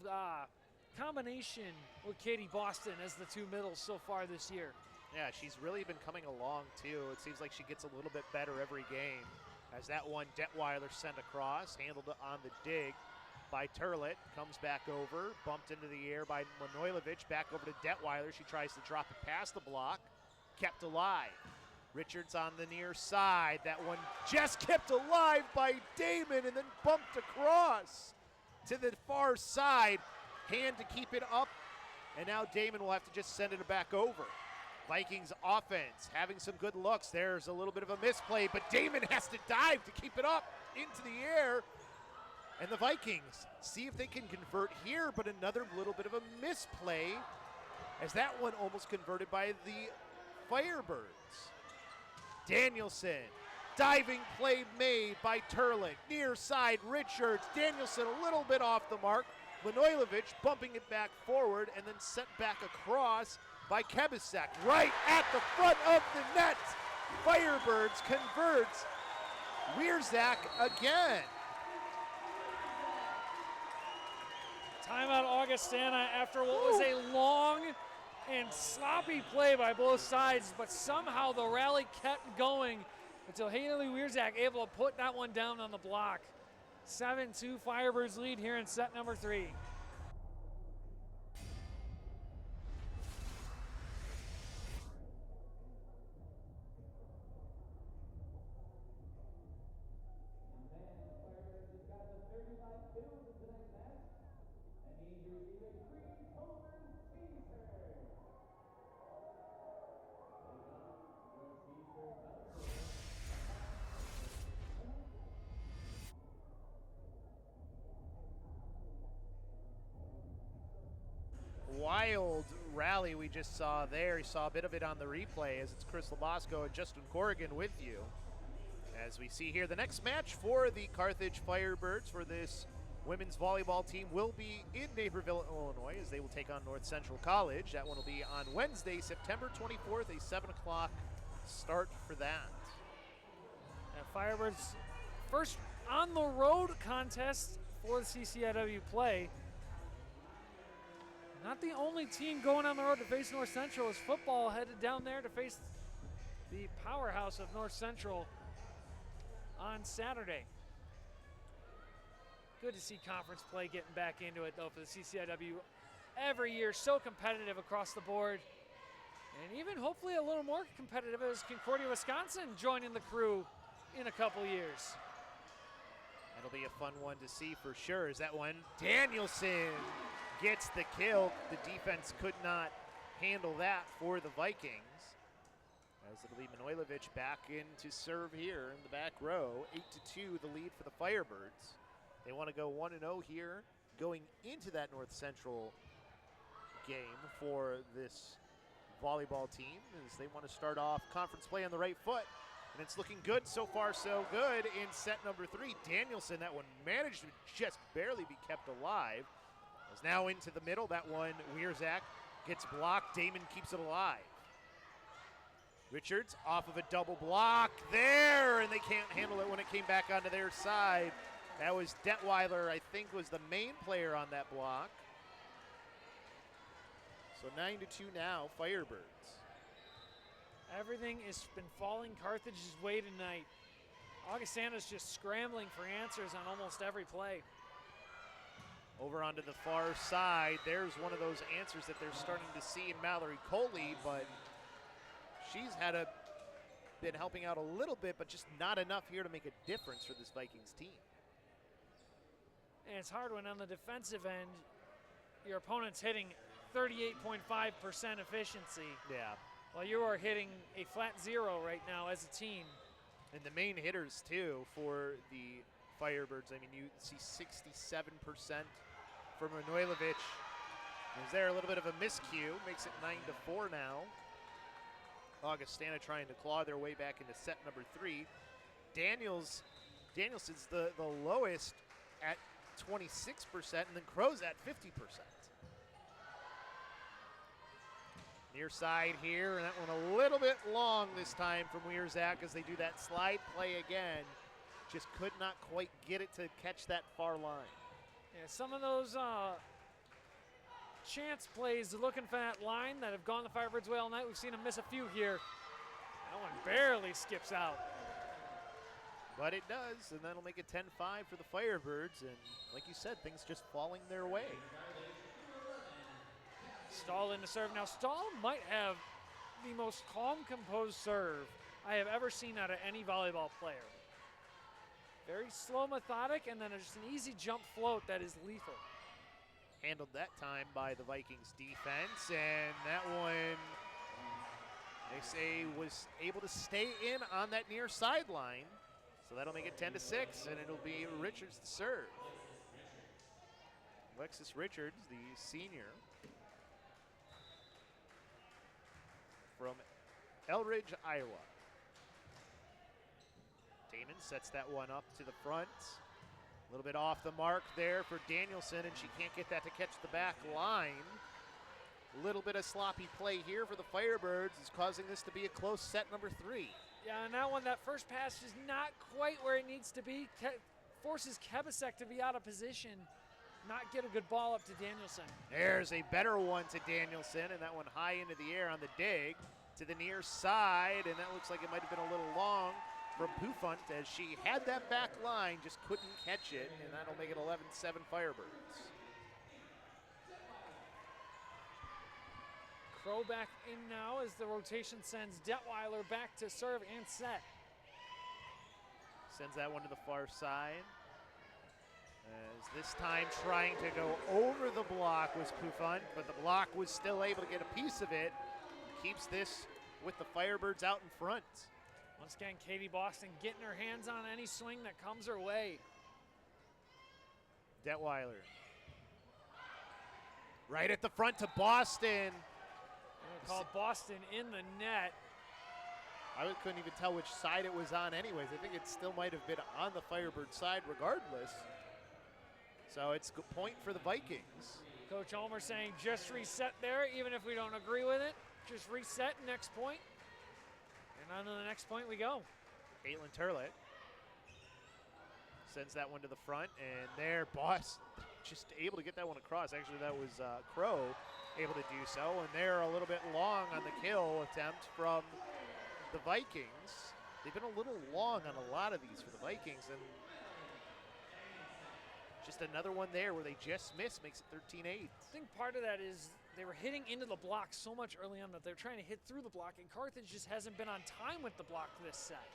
combination with Katie Boston as the two middles so far this year. Yeah, she's really been coming along too. It seems like she gets a little bit better every game. As that one Detweiler sent across, handled on the dig by Turlet, comes back over, bumped into the air by Manojlovic, back over to Detweiler. She tries to drop it past the block, kept alive. Richards on the near side. That one just kept alive by Damon and then bumped across to the far side. Hand to keep it up, and now Damon will have to just send it back over. Vikings offense having some good looks. There's a little bit of a misplay, but Damon has to dive to keep it up into the air. And the Vikings see if they can convert here, but another little bit of a misplay as that one almost converted by the Firebirds. Danielson, diving play made by Turlet. Near side, Richards. Danielson a little bit off the mark. Manojlovic bumping it back forward and then sent back across by Kebisek. Right at the front of the net. Firebirds converts. Wierzak again. Timeout Augustana after what was a long and sloppy play by both sides, but somehow the rally kept going until Haley Wierzak able to put that one down on the block. 7-2 Firebirds lead here in set number 3. Wild rally we just saw there. You saw a bit of it on the replay as it's Chris LoBosco and Justin Corrigan with you. As we see here, the next match for the Carthage Firebirds for this women's volleyball team will be in Naperville, Illinois, as they will take on North Central College. That one will be on Wednesday, September 24th, a 7 o'clock start for that. And Firebirds first on the road contest for the CCIW play. Not the only team going on the road to face North Central, as football headed down there to face the powerhouse of North Central on Saturday. Good to see conference play getting back into it, though, for the CCIW. Every year, so competitive across the board. And even hopefully a little more competitive as Concordia, Wisconsin joining the crew in a couple years. That'll be a fun one to see for sure. Is that one Danielson gets the kill. The defense could not handle that for the Vikings. As it'll be Manojlovic back in to serve here in the back row. 8-2 the lead for the Firebirds. They want to go 1-0 here going into that North Central game for this volleyball team as they want to start off conference play on the right foot. And it's looking good so far, so good in set number 3. Danielson, that one managed to just barely be kept alive. Is now into the middle. That one, Wierzak gets blocked. Damon keeps it alive. Richards off of a double block there, and they can't handle it when it came back onto their side. That was Detweiler, I think, was the main player on that block. So 9-2 now, Firebirds. Everything has been falling Carthage's way tonight. Augustana's just scrambling for answers on almost every play. Over onto the far side, there's one of those answers that they're starting to see in Mallory Coley, but she's been helping out a little bit, but just not enough here to make a difference for this Vikings team. And it's hard when on the defensive end, your opponent's hitting 38.5% efficiency. Yeah. While you are hitting a flat 0 right now as a team. And the main hitters, too, for the Firebirds. I mean, you see 67% for Manojlovic. Is there a little bit of a miscue? Makes it 9-4 now. Augustana trying to claw their way back into set number 3. Danielson's the lowest at 26%, and then Crow's at 50%. Near side here, and that one a little bit long this time from Wierzak as they do that slide play again. Just could not quite get it to catch that far line. Yeah, some of those chance plays looking for that line that have gone the Firebirds' way all night. We've seen them miss a few here. That one barely skips out. But it does, and that'll make it 10-5 for the Firebirds, and like you said, things just falling their way. Stahl in to serve. Now, Stahl might have the most calm, composed serve I have ever seen out of any volleyball player. Very slow, methodic, and then just an easy jump float that is lethal. Handled that time by the Vikings defense, and that one, they say, was able to stay in on that near sideline. So that'll make it 10-6, and it'll be Richards to serve. Alexis Richards, the senior from Elridge, Iowa. Damon sets that one up to the front. A little bit off the mark there for Danielson, and she can't get that to catch the back line. A little bit of sloppy play here for the Firebirds is causing this to be a close set number 3. Yeah, and that one, that first pass is not quite where it needs to be. Forces Kebasek to be out of position, not get a good ball up to Danielson. There's a better one to Danielson, and that one high into the air on the dig to the near side, and that looks like it might have been a little long from Pufunt as she had that back line, just couldn't catch it, and that'll make it 11-7 Firebirds. Crow back in now as the rotation sends Detweiler back to serve and set. Sends that one to the far side. As this time trying to go over the block was Pufunt, but the block was still able to get a piece of it. Keeps this with the Firebirds out in front. Once again, Katie Boston getting her hands on any swing that comes her way. Detweiler. Right at the front to Boston. Called Boston in the net. I couldn't even tell which side it was on anyways. I think it still might have been on the Firebird side regardless. So it's a point for the Vikings. Coach Ulmer saying just reset there, even if we don't agree with it. Just reset, next point. And on to the next point we go. Caitlin Turlett sends that one to the front, and there, Boss just able to get that one across. Actually, that was Crow able to do so, and they're a little bit long on the kill attempt from the Vikings. They've been a little long on a lot of these for the Vikings, and just another one there where they just missed makes it 13-8. I think part of that is they were hitting into the block so much early on that they're trying to hit through the block, and Carthage just hasn't been on time with the block this set.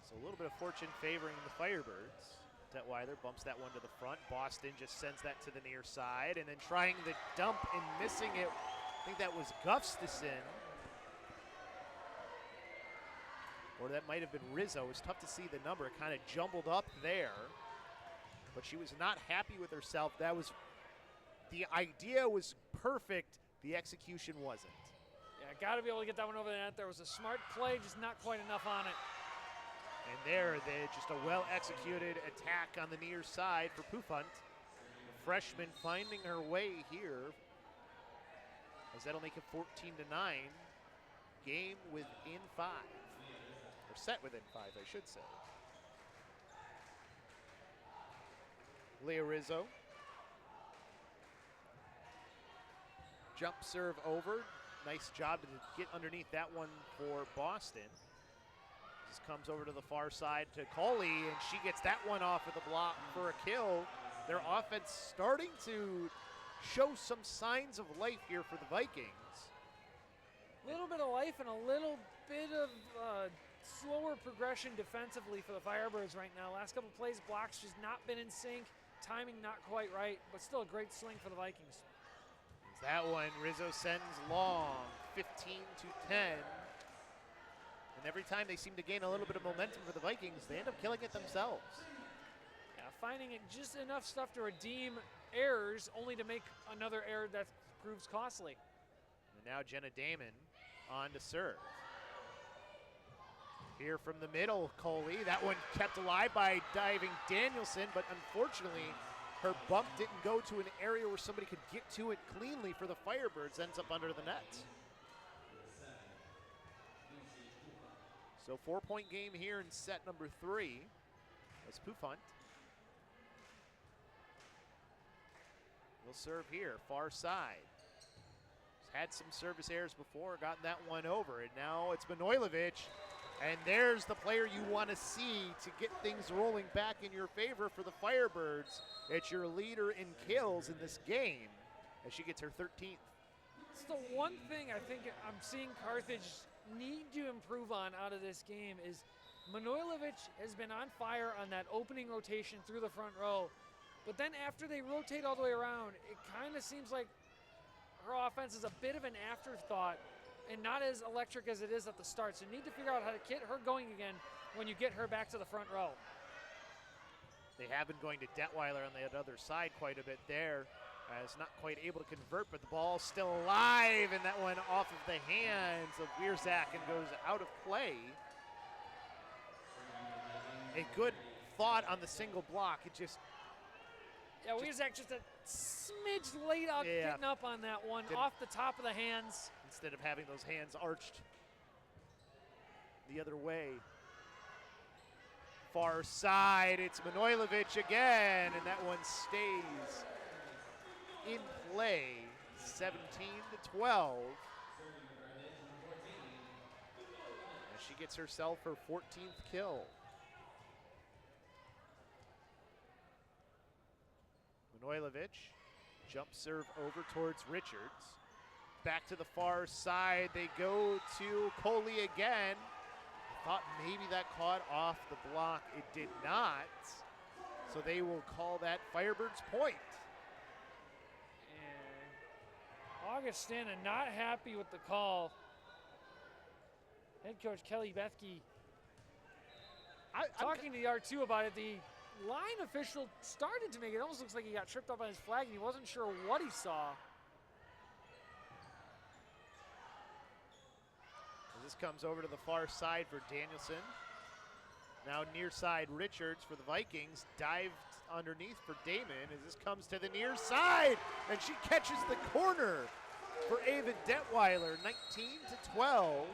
So a little bit of fortune favoring the Firebirds. Detweiler bumps that one to the front. Boston just sends that to the near side, and then trying the dump and missing it. I think that was Gustafson. Or that might have been Rizzo. It was tough to see the number. It kind of jumbled up there. But she was not happy with herself. The idea was perfect, The execution wasn't. Yeah, got to be able to get that one over the net. There was a smart play, just not quite enough on it. And there, just a well-executed attack on the near side for Pufant. The freshman finding her way here, as that'll make it 14-9. Game within 5, or set within 5, I should say. Leah Rizzo. Jump serve over. Nice job to get underneath that one for Boston. Just comes over to the far side to Coley, and she gets that one off of the block for a kill. Their offense starting to show some signs of life here for the Vikings. A little bit of life and a little bit of slower progression defensively for the Firebirds right now. Last couple plays, blocks just not been in sync. Timing not quite right, but still a great swing for the Vikings. That one, Rizzo sends long, 15-10. And every time they seem to gain a little bit of momentum for the Vikings, they end up killing it themselves. Yeah, finding it just enough stuff to redeem errors, only to make another error that proves costly. And now Jenna Damon on to serve. Here from the middle, Coley. That one kept alive by diving Danielson, but unfortunately, her bump didn't go to an area where somebody could get to it cleanly for the Firebirds, ends up under the net. So 4-point game here in set number 3. That's Pufant. Will serve here, far side. He's had some service errors before, gotten that one over, and now it's Manojlovic. And there's the player you want to see to get things rolling back in your favor for the Firebirds. It's your leader in kills in this game as she gets her 13th. It's the one thing I think I'm seeing Carthage need to improve on out of this game is Manojlovic has been on fire on that opening rotation through the front row. But then after they rotate all the way around, it kind of seems like her offense is a bit of an afterthought and not as electric as it is at the start. So you need to figure out how to get her going again when you get her back to the front row. They have been going to Detweiler on the other side quite a bit there. As not quite able to convert, but the ball's still alive, and that one off of the hands of Wierzak and goes out of play. A good thought on the single block. It just... Yeah, Wierzak just a smidge late out getting up on that one, off the top of the hands. Instead of having those hands arched the other way. Far side, it's Manojlovic again, and that one stays in play, 17-12. And she gets herself her 14th kill. Manojlovic, jump serve over towards Richards. Back to the far side, they go to Coley again. I thought maybe that caught off the block. It did not. So they will call that Firebirds point. Augustana not happy with the call. Head coach Kelly Bethke talking to the R2 about it. The line official started to make it almost looks like he got tripped up on his flag and he wasn't sure what he saw. This comes over to the far side for Danielson. Now near side Richards for the Vikings. Dived underneath for Damon as this comes to the near side. And she catches the corner for Ava Detweiler, 19-12.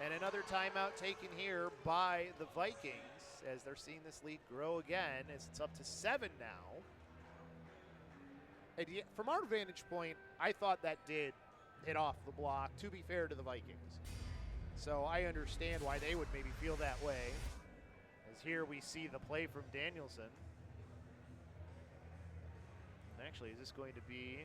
And another timeout taken here by the Vikings as they're seeing this lead grow again as it's up to 7 now. And from our vantage point, I thought that did hit off the block, to be fair to the Vikings. So I understand why they would maybe feel that way. As here we see the play from Danielson. And actually, is this going to be...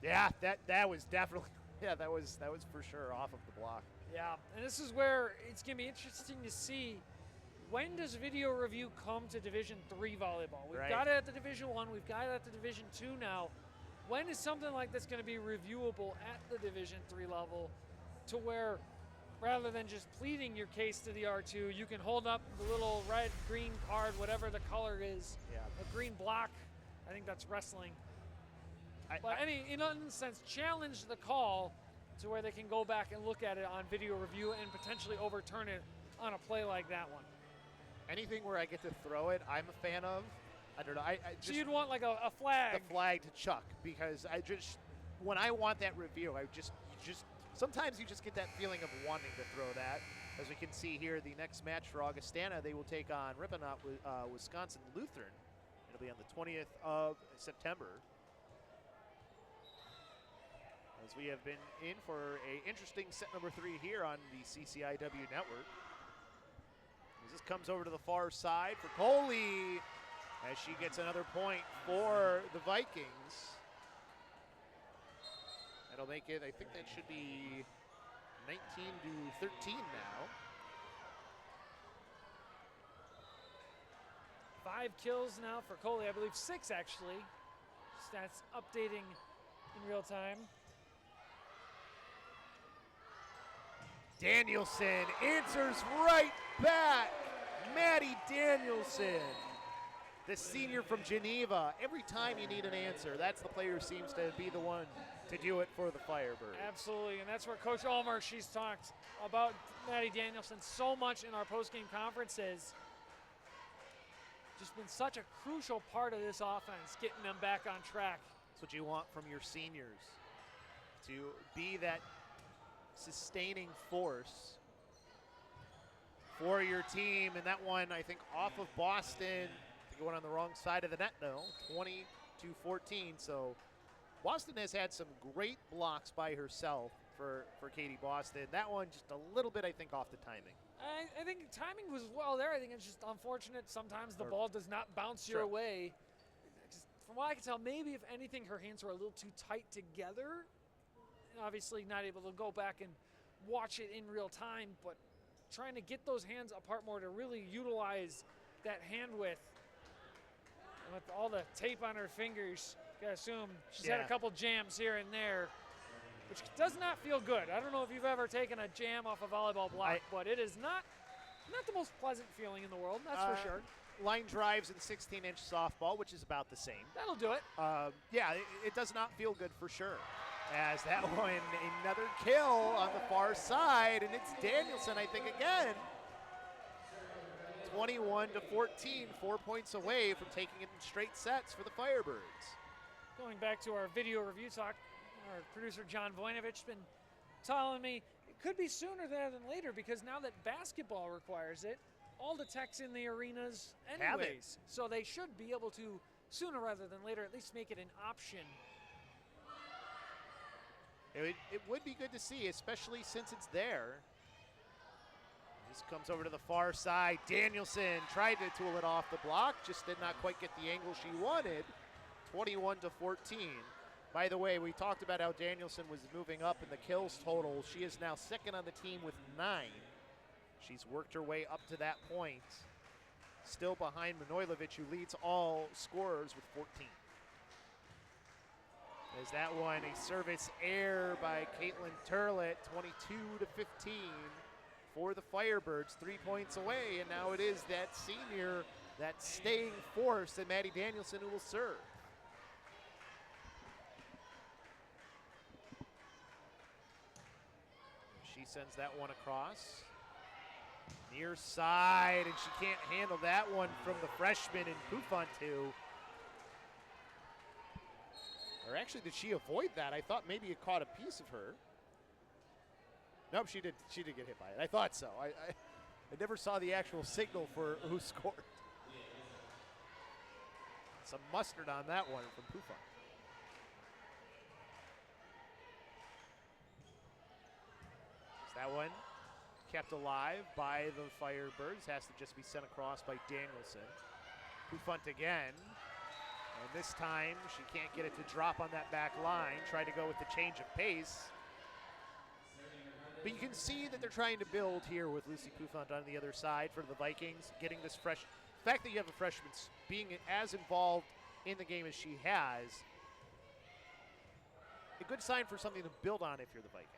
Yeah, that was definitely... Yeah, that was for sure off of the block. Yeah, and this is where it's going to be interesting to see, when does video review come to Division III volleyball? We've got it at the Division I, we've got it at the Division II now. When is something like this going to be reviewable at the Division III level to where rather than just pleading your case to the R2, you can hold up the little red, green card, whatever the color is, a green block. I think that's wrestling. But in a sense, challenge the call to where they can go back and look at it on video review and potentially overturn it on a play like that one. Anything where I get to throw it, I'm a fan of. I don't know. So you'd want like a flag. The flag to chuck, because when I want that review, sometimes you just get that feeling of wanting to throw that. As we can see here, the next match for Augustana, they will take on Ripponut, Wisconsin Lutheran. It'll be on the 20th of September. As we have been in for an interesting set number 3 here on the CCIW network. As this comes over to the far side for Coley, as she gets another point for the Vikings. That'll make it, I think that should be 19 to 13 now. 5 kills now for Coley, I believe 6 actually. Stats updating in real time. Danielson answers right back. Maddie Danielson, the senior from Geneva. Every time you need an answer, that's the player who seems to be the one to do it for the Firebirds. Absolutely, and that's where Coach Ulmer, she's talked about Maddie Danielson so much in our post-game conferences. Just been such a crucial part of this offense, getting them back on track. That's what you want from your seniors, to be that sustaining force for your team. And that one, I think, off of Boston. I think it went on the wrong side of the net, though, 20-14. So Boston has had some great blocks by herself for Katie Boston. That one just a little bit, I think, off the timing. I think timing was well there. I think it's just unfortunate. Sometimes the ball does not bounce your way. Just, from what I can tell, maybe if anything, her hands were a little too tight together. Obviously not able to go back and watch it in real time, but trying to get those hands apart more to really utilize that hand width. And with all the tape on her fingers, you gotta assume she's had a couple jams here and there, which does not feel good. I don't know if you've ever taken a jam off a volleyball block, but it is not the most pleasant feeling in the world, that's for sure. Line drives in 16-inch softball, which is about the same. That'll do it. Yeah, it does not feel good for sure. As that one, another kill on the far side, and it's Danielson, I think, again. 21-14, 4 points away from taking it in straight sets for the Firebirds. Going back to our video review talk, our producer John Voinovich been telling me it could be sooner rather than later, because now that basketball requires it, all the techs in the arenas anyways. So they should be able to, sooner rather than later, at least make it an option. It would be good to see, especially since it's there. This comes over to the far side. Danielson tried to tool it off the block, just did not quite get the angle she wanted. 21-14. By the way, we talked about how Danielson was moving up in the kills total. She is now second on the team with 9. She's worked her way up to that point. Still behind Manojlovic, who leads all scorers with 14. As that one, a service error by Caitlin Turlett, 22-15 for the Firebirds, 3 points away, and now it is that senior, that staying force, that Maddie Danielson, who will serve. She sends that one across. Near side, and she can't handle that one from the freshman in Pufontu. Or actually, did she avoid that? I thought maybe it caught a piece of her. Nope, she did get hit by it. I thought so. I never saw the actual signal for who scored. Some mustard on that one from Pufon. That one kept alive by the Firebirds. Has to just be sent across by Danielson. Pufunt again. And this time, she can't get it to drop on that back line. Try to go with the change of pace. But you can see that they're trying to build here with Lucy Pufunt on the other side for the Vikings, getting this fresh. The fact that you have a freshman being as involved in the game as she has, a good sign for something to build on if you're the Vikings.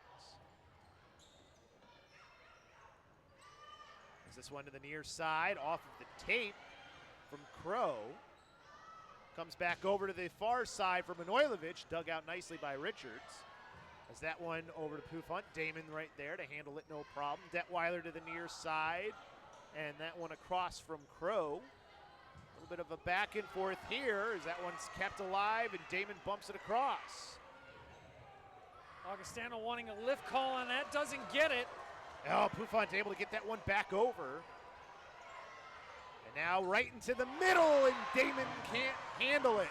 Is this one to the near side, off of the tape from Crow. Comes back over to the far side for Manojlovic, dug out nicely by Richards. As that one over to Pufant, Damon right there to handle it, no problem. Detweiler to the near side, and that one across from Crow. A little bit of a back and forth here as that one's kept alive, and Damon bumps it across. Augustana wanting a lift call on that, doesn't get it. Oh, Pufant able to get that one back over. And now right into the middle, and Damon can't handle it.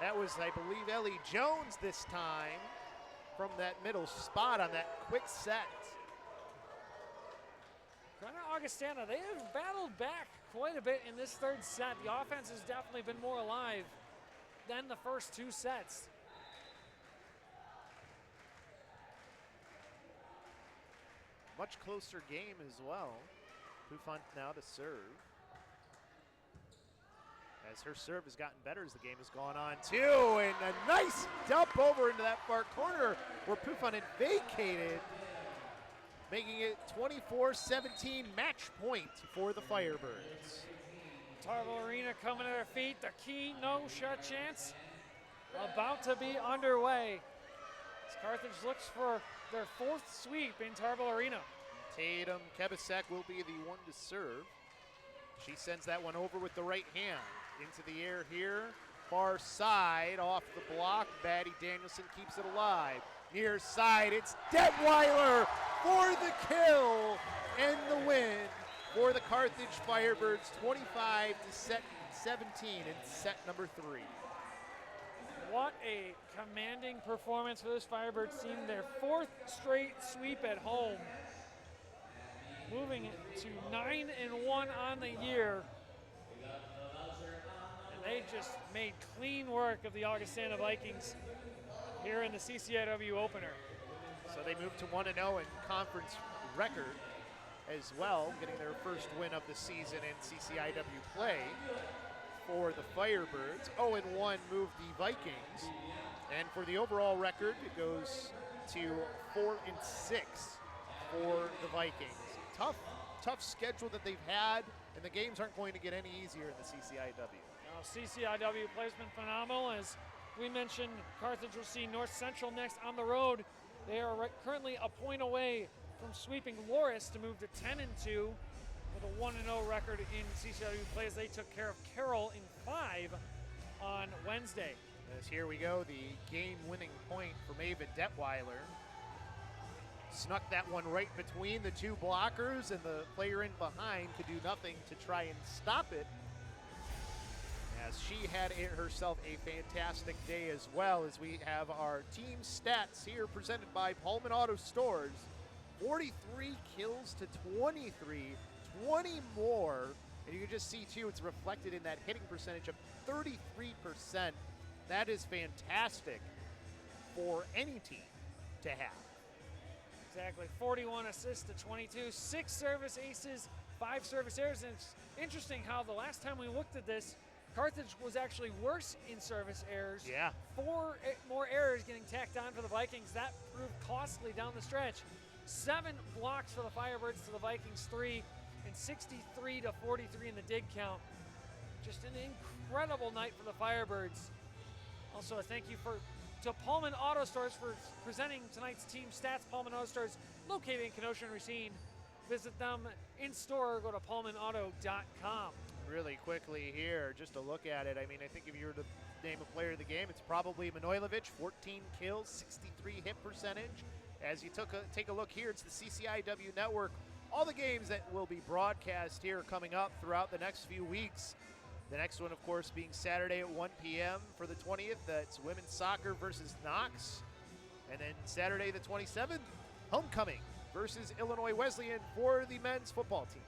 That was, I believe, Ellie Jones this time from that middle spot on that quick set. Augustana, they have battled back quite a bit in this third set. The offense has definitely been more alive than the first two sets. Much closer game as well. Pufant now to serve. As her serve has gotten better as the game has gone on too, and a nice dump over into that far corner where Pufant had vacated, making it 24-17 match point for the Firebirds. Tarble Arena coming to their feet. The Kenosha chance about to be underway. As Carthage looks for their fourth sweep in Tarble Arena. Tatum Kebasek will be the one to serve. She sends that one over with the right hand. Into the air here, far side, off the block. Batty Danielson keeps it alive. Near side, it's Detweiler for the kill and the win for the Carthage Firebirds, 25-17 in set number 3. What a commanding performance for this Firebirds team. Their fourth straight sweep at home. Moving it to 9-1 on the year. They just made clean work of the Augustana Vikings here in the CCIW opener. So they moved to 1-0 in conference record as well, getting their first win of the season in CCIW play for the Firebirds. 0-1 moved the Vikings. And for the overall record, it goes to 4-6 for the Vikings. Tough schedule that they've had, and the games aren't going to get any easier in the CCIW. CCIW plays been phenomenal. As we mentioned, Carthage will see North Central next on the road. They are currently a point away from sweeping Loris to move to 10-2 with a 1-0 record in CCIW play as they took care of Carroll in 5 on Wednesday. As here we go, the game-winning point from Ava Detweiler. Snuck that one right between the two blockers, and the player in behind could do nothing to try and stop it. As she had herself a fantastic day as well, as we have our team stats here presented by Pullman Auto Stores. 43 kills to 23, 20 more. And you can just see too, it's reflected in that hitting percentage of 33%. That is fantastic for any team to have. Exactly, 41 assists to 22, 6 service aces, 5 service errors. And it's interesting how the last time we looked at this, Carthage was actually worse in service errors. Yeah. 4 more errors getting tacked on for the Vikings. That proved costly down the stretch. 7 blocks for the Firebirds to the Vikings 3, and 63-43 in the dig count. Just an incredible night for the Firebirds. Also, a thank you to Pullman Auto Stores for presenting tonight's team stats. Pullman Auto Stores located in Kenosha and Racine. Visit them in store or go to pullmanauto.com. Really quickly here, just to look at it, I mean, I think if you were to name a player of the game, it's probably Manojlovic, 14 kills, 63 hit percentage. As you take a look here, it's the CCIW Network. All the games that will be broadcast here coming up throughout the next few weeks. The next one, of course, being Saturday at 1 p.m. for the 20th. That's women's soccer versus Knox. And then Saturday the 27th, homecoming versus Illinois Wesleyan for the men's football team.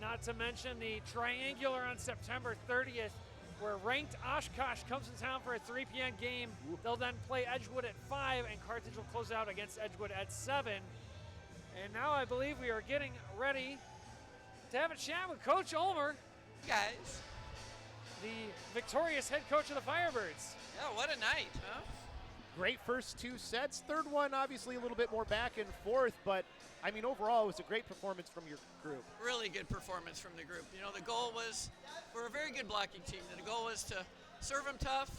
Not to mention the triangular on September 30th, where ranked Oshkosh comes to town for a 3 p.m. game. They'll then play Edgewood at 5, and Carthage will close out against Edgewood at 7. And now I believe we are getting ready to have a chat with Coach Ulmer. Guys. The victorious head coach of the Firebirds. Yeah, what a night, huh? great first two sets. Third one, obviously, a little bit more back and forth, but I mean, overall, it was a great performance from your group. Really good performance from the group. You know, the goal was, we're a very good blocking team. The goal was to serve them tough,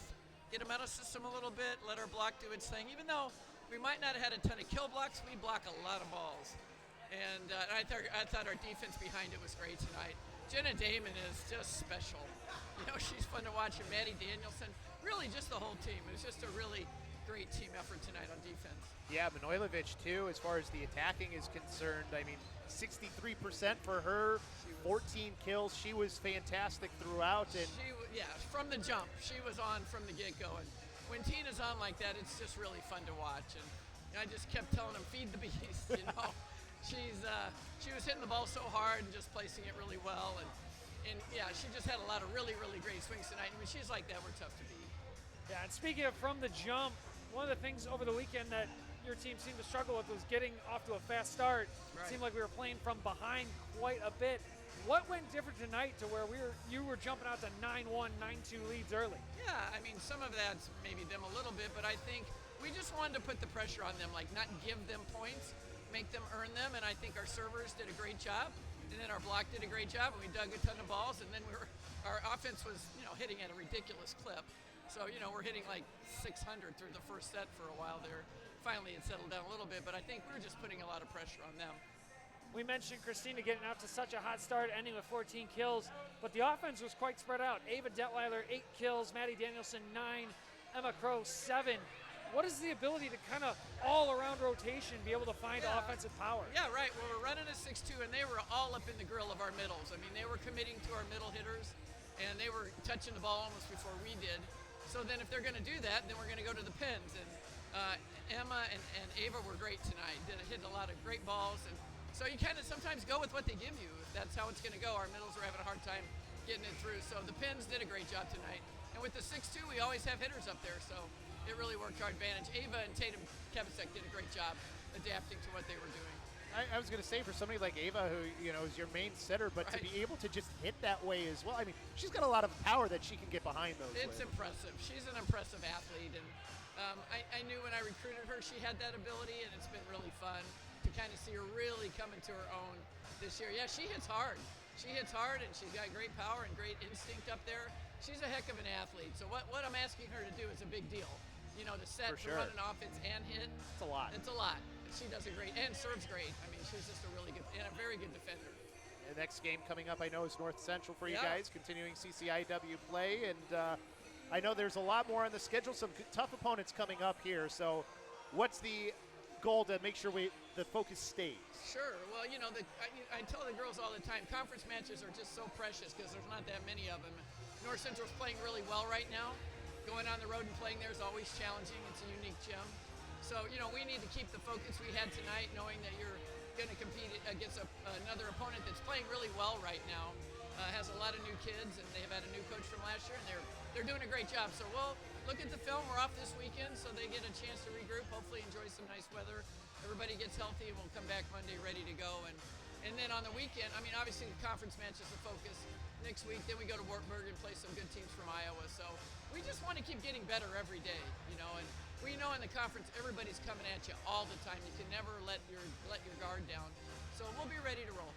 get them out of system a little bit, let our block do its thing. Even though we might not have had a ton of kill blocks, we block a lot of balls. And I thought our defense behind it was great tonight. Jenna Damon is just special. You know, she's fun to watch. And Maddie Danielson, really just the whole team. It was just a really great team effort tonight on defense. Yeah, Manojlovic, too, as far as the attacking is concerned. I mean, 63% for her, 14 kills. She was fantastic throughout. And Yeah, from the jump. She was on from the get-go. And when Tina's on like that, it's just really fun to watch. And I just kept telling them, feed the beast, you know. She was hitting the ball so hard and just placing it really well. And yeah, she just had a lot of really, really great swings tonight. I mean, she's like that, we're tough to beat. Yeah, and speaking of from the jump, one of the things over the weekend that your team seemed to struggle with was getting off to a fast start. Right. It seemed like we were playing from behind quite a bit. What went different tonight to where you were jumping out to 9-1, 9-2 leads early? Yeah, I mean, some of that's maybe them a little bit, but I think we just wanted to put the pressure on them, like not give them points, make them earn them, and I think our servers did a great job, and then our block did a great job, and we dug a ton of balls, and then our offense was, you know, hitting at a ridiculous clip. So, you know, we're hitting like 600 through the first set for a while there. Finally, it settled down a little bit, but I think we're just putting a lot of pressure on them. We mentioned Christina getting out to such a hot start, ending with 14 kills, but the offense was quite spread out. Ava Detweiler, 8 kills, Maddie Danielson, 9, Emma Crow, 7. What is the ability to kind of all-around rotation be able to find offensive power? Yeah, right. Well, we're running a 6-2, and they were all up in the grill of our middles. I mean, they were committing to our middle hitters, and they were touching the ball almost before we did. So then if they're going to do that, then we're going to go to the pins. And Emma and Ava were great tonight. Hit a lot of great balls. And so you kind of sometimes go with what they give you. If that's how it's going to go. Our middles are having a hard time getting it through. So the pins did a great job tonight. And with the 6-2, we always have hitters up there. So it really worked to our advantage. Ava and Tatum Kevicek did a great job adapting to what they were doing. I was going to say, for somebody like Ava, who, you know, is your main setter, but to be able to just hit that way as well. I mean, she's got a lot of power that she can get behind those. It's impressive. She's an impressive athlete, and I knew when I recruited her she had that ability, and it's been really fun to kind of see her really come into her own this year. Yeah, she hits hard. She hits hard, and she's got great power and great instinct up there. She's a heck of an athlete. So what I'm asking her to do is a big deal. You know, to set, to run an offense and hit. It's a lot. It's a lot. She does a great, and serves great. I mean, she's just a really good, and a very good defender. The next game coming up, I know, is North Central for you guys, continuing CCIW play. And I know there's a lot more on the schedule, some tough opponents coming up here. So what's the goal to make sure the focus stays? Sure. Well, you know, I tell the girls all the time, conference matches are just so precious because there's not that many of them. North Central's playing really well right now. Going on the road and playing there is always challenging. It's a unique gym. So, you know, we need to keep the focus we had tonight, knowing that you're going to compete against another opponent that's playing really well right now, has a lot of new kids, and they've had a new coach from last year, and they're doing a great job. So we'll look at the film. We're off this weekend, so they get a chance to regroup, hopefully enjoy some nice weather. Everybody gets healthy, and we'll come back Monday ready to go. And then on the weekend, I mean, obviously the conference match is the focus. Next week, then we go to Wartburg and play some good teams from Iowa. So we just want to keep getting better every day, you know. And we know in the conference, everybody's coming at you all the time. You can never let your guard down. So we'll be ready to roll.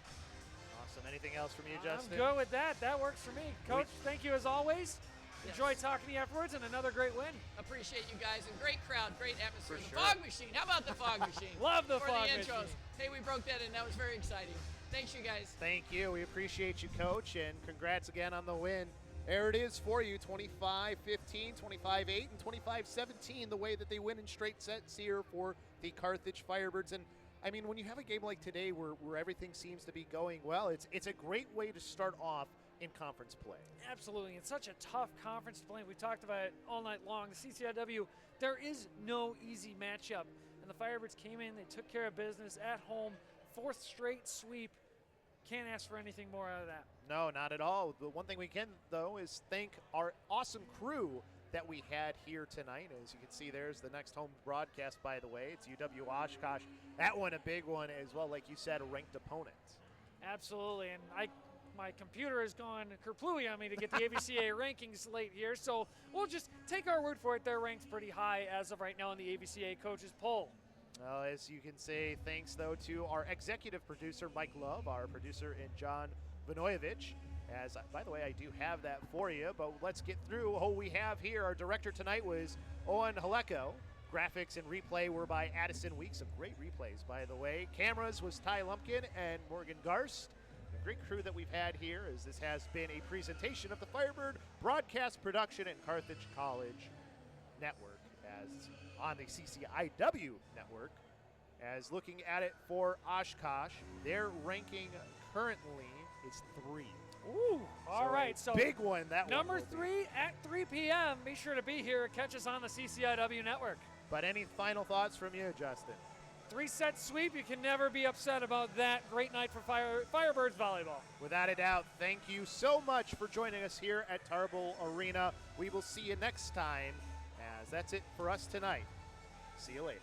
Awesome. Anything else from you, Justin? I'm good with that. That works for me. Coach, thank you as always. Enjoy talking to you afterwards, and another great win. Appreciate you guys, and great crowd, great atmosphere. The fog machine. How about the fog machine? Love the fog machine. machine. Hey, we broke that in. That was very exciting. Thanks, you guys. Thank you. We appreciate you, Coach, and congrats again on the win. There it is for you, 25-15, 25-8, and 25-17, the way that they win in straight sets here for the Carthage Firebirds. And, I mean, when you have a game like today where everything seems to be going well, it's a great way to start off in conference play. Absolutely. It's such a tough conference to play. We talked about it all night long. The CCIW, there is no easy matchup. And the Firebirds came in, they took care of business at home, 4th straight sweep. Can't ask for anything more out of that. No, not at all. The one thing we can, though, is thank our awesome crew that we had here tonight. As you can see, there's the next home broadcast, by the way. It's UW Oshkosh. That one a big one as well, like you said, a ranked opponent. Absolutely, and I my computer has gone kerplooey on me to get the AVCA rankings late here, so we'll just take our word for it. They're ranked pretty high as of right now in the AVCA coaches poll. Well, as you can say, thanks, though, to our executive producer, Mike Love, our producer, and John Vinoyevich. As, by the way, I do have that for you, but let's get through who we have here. Our director tonight was Owen Haleko. Graphics and replay were by Addison Weeks. Some great replays, by the way. Cameras was Ty Lumpkin and Morgan Garst. A great crew that we've had here, as this has been a presentation of the Firebird Broadcast Production and Carthage College Network, as on the CCIW network. As looking at it for Oshkosh, their ranking currently is 3. Ooh, all right. So big one, that number one. Number 3 at 3 p.m. Be sure to be here. Catch us on the CCIW network. But any final thoughts from you, Justin? 3-set sweep. You can never be upset about that. Great night for Firebirds volleyball. Without a doubt, thank you so much for joining us here at Tarble Arena. We will see you next time, as that's it for us tonight. See you later.